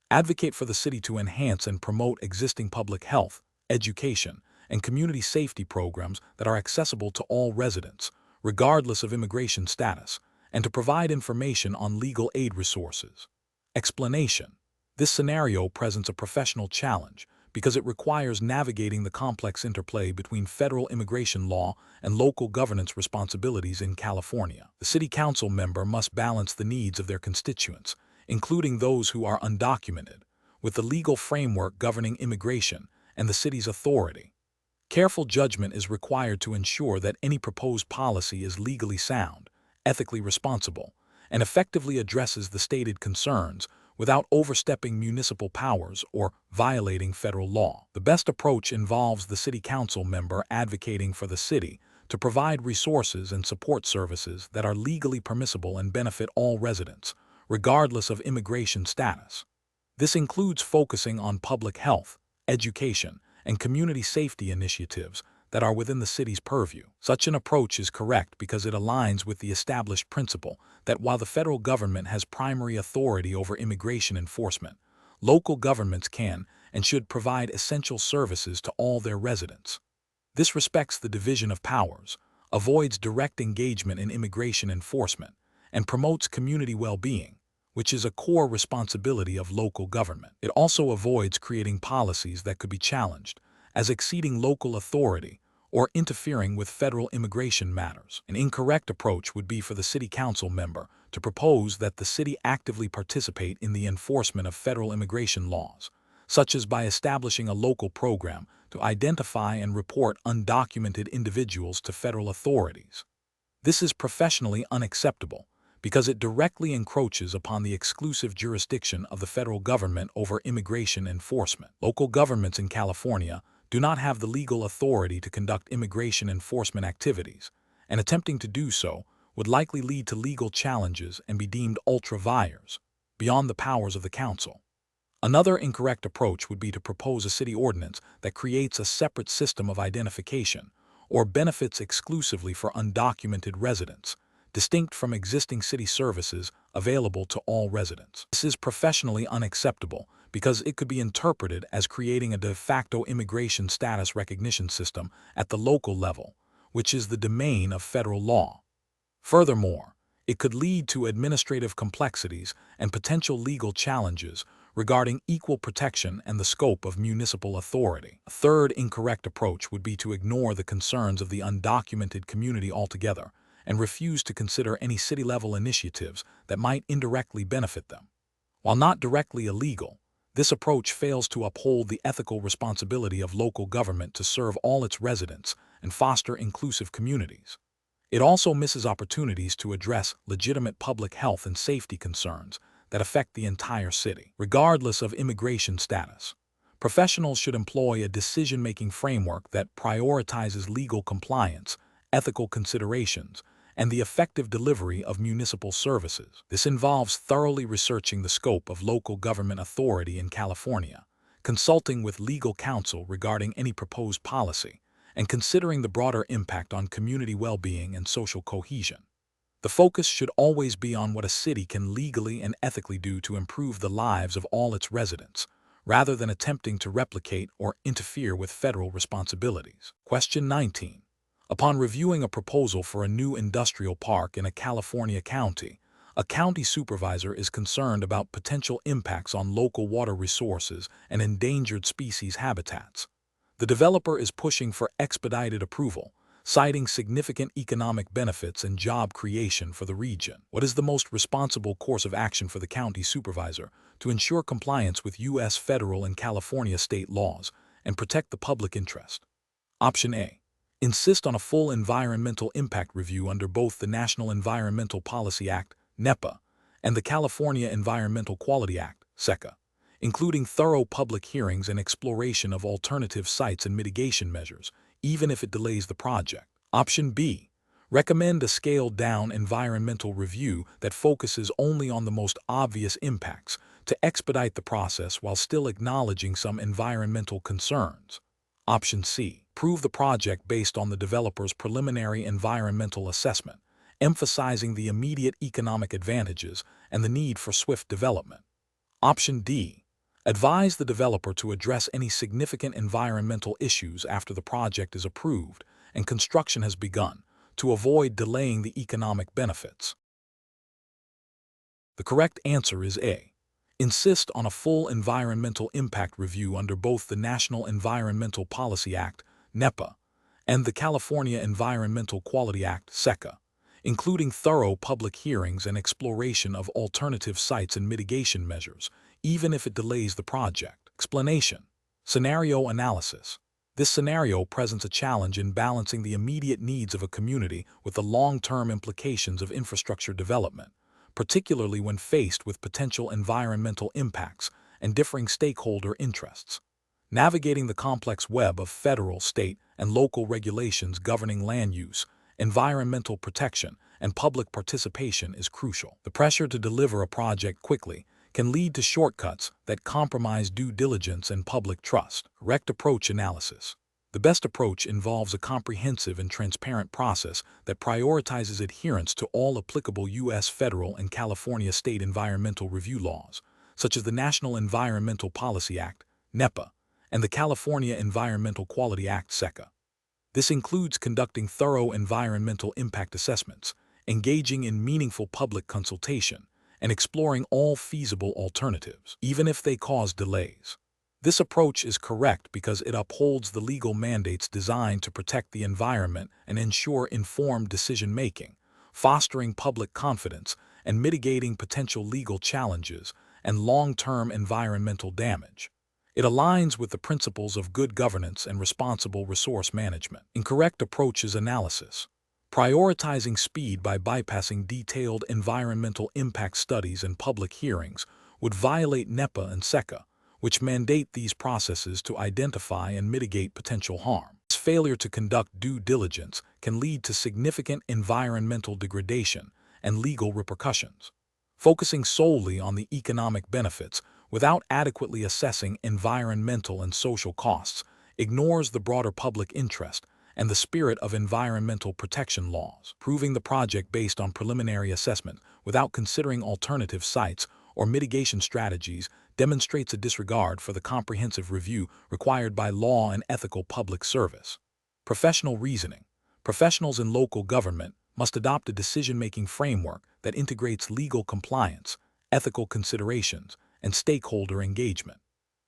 Advocate for the city to enhance and promote existing public health, education, and community safety programs that are accessible to all residents, regardless of immigration status, and to provide information on legal aid resources. Explanation. This scenario presents a professional challenge because it requires navigating the complex interplay between federal immigration law and local governance responsibilities in California. The city council member must balance the needs of their constituents, including those who are undocumented, with the legal framework governing immigration and the city's authority. Careful judgment is required to ensure that any proposed policy is legally sound, ethically responsible, and effectively addresses the stated concerns without overstepping municipal powers or violating federal law. The best approach involves the city council member advocating for the city to provide resources and support services that are legally permissible and benefit all residents, regardless of immigration status. This includes focusing on public health, education, and community safety initiatives that are within the city's purview. Such an approach is correct because it aligns with the established principle that while the federal government has primary authority over immigration enforcement, local governments can and should provide essential services to all their residents. This respects the division of powers, avoids direct engagement in immigration enforcement, and promotes community well-being, which is a core responsibility of local government. It also avoids creating policies that could be challenged as exceeding local authority or interfering with federal immigration matters. An incorrect approach would be for the city council member to propose that the city actively participate in the enforcement of federal immigration laws, such as by establishing a local program to identify and report undocumented individuals to federal authorities. This is professionally unacceptable because it directly encroaches upon the exclusive jurisdiction of the federal government over immigration enforcement. Local governments in California do not have the legal authority to conduct immigration enforcement activities, and attempting to do so would likely lead to legal challenges and be deemed ultra vires, beyond the powers of the council. Another incorrect approach would be to propose a city ordinance that creates a separate system of identification or benefits exclusively for undocumented residents, distinct from existing city services available to all residents. This is professionally unacceptable because it could be interpreted as creating a de facto immigration status recognition system at the local level, which is the domain of federal law. Furthermore, it could lead to administrative complexities and potential legal challenges regarding equal protection and the scope of municipal authority. A third incorrect approach would be to ignore the concerns of the undocumented community altogether and refuse to consider any city-level initiatives that might indirectly benefit them. While not directly illegal, this approach fails to uphold the ethical responsibility of local government to serve all its residents and foster inclusive communities. It also misses opportunities to address legitimate public health and safety concerns that affect the entire city, regardless of immigration status. Professionals should employ a decision-making framework that prioritizes legal compliance, ethical considerations, and the effective delivery of municipal services. This involves thoroughly researching the scope of local government authority in California, consulting with legal counsel regarding any proposed policy, and considering the broader impact on community well-being and social cohesion. The focus should always be on what a city can legally and ethically do to improve the lives of all its residents, rather than attempting to replicate or interfere with federal responsibilities. Question 19. Upon reviewing a proposal for a new industrial park in a California county, A county supervisor is concerned about potential impacts on local water resources and endangered species habitats. The developer is pushing for expedited approval, citing significant economic benefits and job creation for the region. What is the most responsible course of action for the county supervisor to ensure compliance with U.S. federal and California state laws and protect the public interest? Option A. Insist on a full environmental impact review under both the National Environmental Policy Act, NEPA, and the California Environmental Quality Act, SEQA, including thorough public hearings and exploration of alternative sites and mitigation measures, even if it delays the project. Option B. Recommend a scaled-down environmental review that focuses only on the most obvious impacts to expedite the process while still acknowledging some environmental concerns. Option C. Approve the project based on the developer's preliminary environmental assessment, emphasizing the immediate economic advantages and the need for swift development. Option D. Advise the developer to address any significant environmental issues after the project is approved and construction has begun, to avoid delaying the economic benefits. The correct answer is A. Insist on a full environmental impact review under both the National Environmental Policy Act, NEPA, and the California Environmental Quality Act, SEQA, including thorough public hearings and exploration of alternative sites and mitigation measures, even if it delays the project. Explanation. Scenario analysis. This scenario presents a challenge in balancing the immediate needs of a community with the long-term implications of infrastructure development, particularly when faced with potential environmental impacts and differing stakeholder interests. Navigating the complex web of federal, state, and local regulations governing land use, environmental protection, and public participation is crucial. The pressure to deliver a project quickly can lead to shortcuts that compromise due diligence and public trust. Correct approach analysis. The best approach involves a comprehensive and transparent process that prioritizes adherence to all applicable U.S. federal and California state environmental review laws, such as the National Environmental Policy Act, NEPA, and the California Environmental Quality Act, SEQA. This includes conducting thorough environmental impact assessments, engaging in meaningful public consultation, and exploring all feasible alternatives, even if they cause delays. This approach is correct because it upholds the legal mandates designed to protect the environment and ensure informed decision-making, fostering public confidence and mitigating potential legal challenges and long-term environmental damage. It aligns with the principles of good governance and responsible resource management. Incorrect approach is analysis. Prioritizing speed by bypassing detailed environmental impact studies and public hearings would violate NEPA and SEQA, which mandate these processes to identify and mitigate potential harm. This failure to conduct due diligence can lead to significant environmental degradation and legal repercussions. Focusing solely on the economic benefits without adequately assessing environmental and social costs ignores the broader public interest and the spirit of environmental protection laws. Proving the project based on preliminary assessment without considering alternative sites or mitigation strategies demonstrates a disregard for the comprehensive review required by law and ethical public service. Professional reasoning. Professionals in local government must adopt a decision-making framework that integrates legal compliance, ethical considerations, and stakeholder engagement.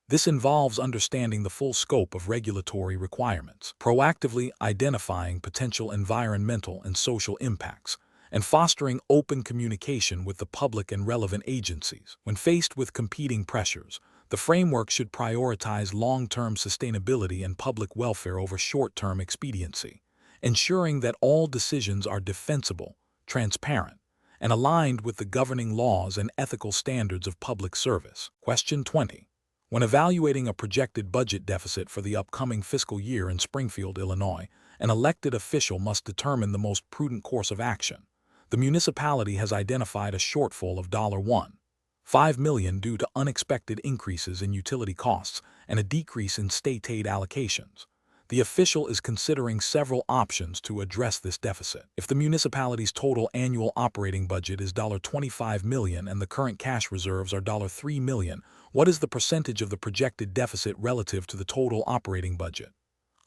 This involves understanding the full scope of regulatory requirements, proactively identifying potential environmental and social impacts, and fostering open communication with the public and relevant agencies. When faced with competing pressures, the framework should prioritize long-term sustainability and public welfare over short-term expediency, ensuring that all decisions are defensible, transparent, and aligned with the governing laws and ethical standards of public service. Question 20. When evaluating a projected budget deficit for the upcoming fiscal year in Springfield, Illinois, an elected official must determine the most prudent course of action. The municipality has identified a shortfall of $1.5 million due to unexpected increases in utility costs and a decrease in state aid allocations. The official is considering several options to address this deficit. If the municipality's total annual operating budget is $25 million and the current cash reserves are $3 million, what is the percentage of the projected deficit relative to the total operating budget?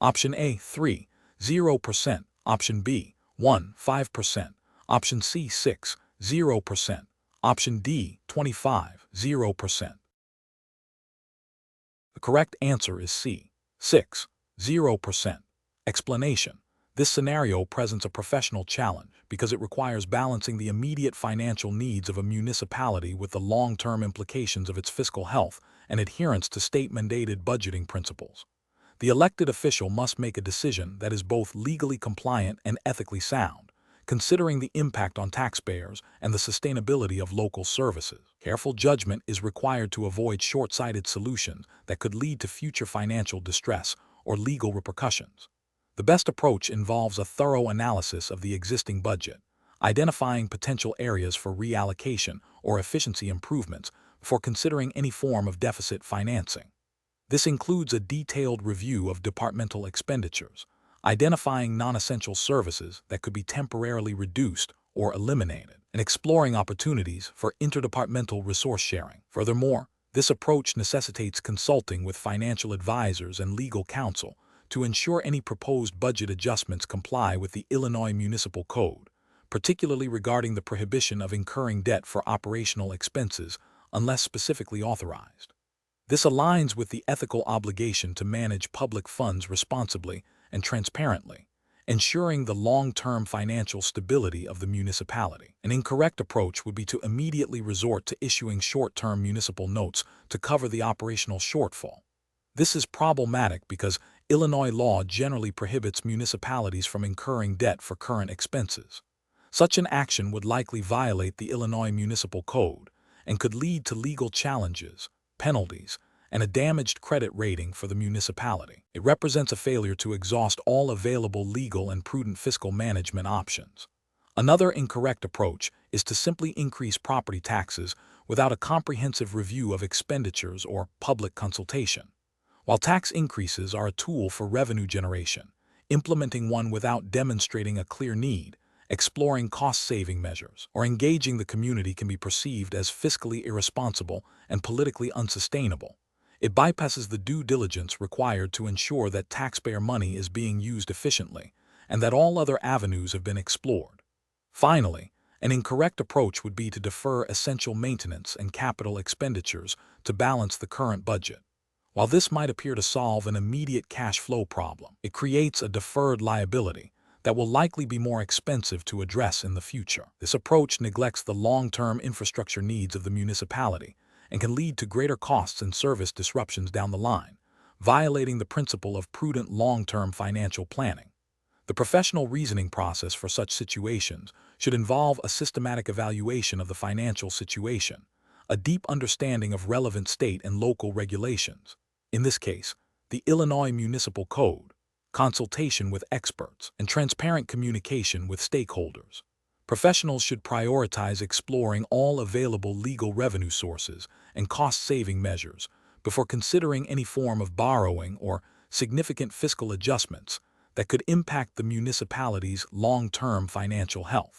Option A, 0%. Option B, 5%. Option C, 0%. Option D, 25, 0%. The correct answer is C, 6, 0%. Explanation. This scenario presents a professional challenge because it requires balancing the immediate financial needs of a municipality with the long-term implications of its fiscal health and adherence to state-mandated budgeting principles. The elected official must make a decision that is both legally compliant and ethically sound, considering the impact on taxpayers and the sustainability of local services. Careful judgment is required to avoid short-sighted solutions that could lead to future financial distress or legal repercussions. The best approach involves a thorough analysis of the existing budget, identifying potential areas for reallocation or efficiency improvements before considering any form of deficit financing. This includes a detailed review of departmental expenditures, identifying non-essential services that could be temporarily reduced or eliminated, and exploring opportunities for interdepartmental resource sharing. Furthermore, this approach necessitates consulting with financial advisors and legal counsel to ensure any proposed budget adjustments comply with the Illinois Municipal Code, particularly regarding the prohibition of incurring debt for operational expenses unless specifically authorized. This aligns with the ethical obligation to manage public funds responsibly and transparently, ensuring the long-term financial stability of the municipality. An incorrect approach would be to immediately resort to issuing short-term municipal notes to cover the operational shortfall. This is problematic because Illinois law generally prohibits municipalities from incurring debt for current expenses. Such an action would likely violate the Illinois Municipal Code and could lead to legal challenges, penalties, and a damaged credit rating for the municipality. It represents a failure to exhaust all available legal and prudent fiscal management options. Another incorrect approach is to simply increase property taxes without a comprehensive review of expenditures or public consultation. While tax increases are a tool for revenue generation, implementing one without demonstrating a clear need, exploring cost-saving measures, or engaging the community can be perceived as fiscally irresponsible and politically unsustainable. It bypasses the due diligence required to ensure that taxpayer money is being used efficiently and that all other avenues have been explored. Finally, an incorrect approach would be to defer essential maintenance and capital expenditures to balance the current budget. While this might appear to solve an immediate cash flow problem, it creates a deferred liability that will likely be more expensive to address in the future. This approach neglects the long-term infrastructure needs of the municipality and can lead to greater costs and service disruptions down the line, violating the principle of prudent long-term financial planning. The professional reasoning process for such situations should involve a systematic evaluation of the financial situation, a deep understanding of relevant state and local regulations, in this case, the Illinois Municipal Code, consultation with experts, and transparent communication with stakeholders. Professionals should prioritize exploring all available legal revenue sources and cost-saving measures before considering any form of borrowing or significant fiscal adjustments that could impact the municipality's long-term financial health.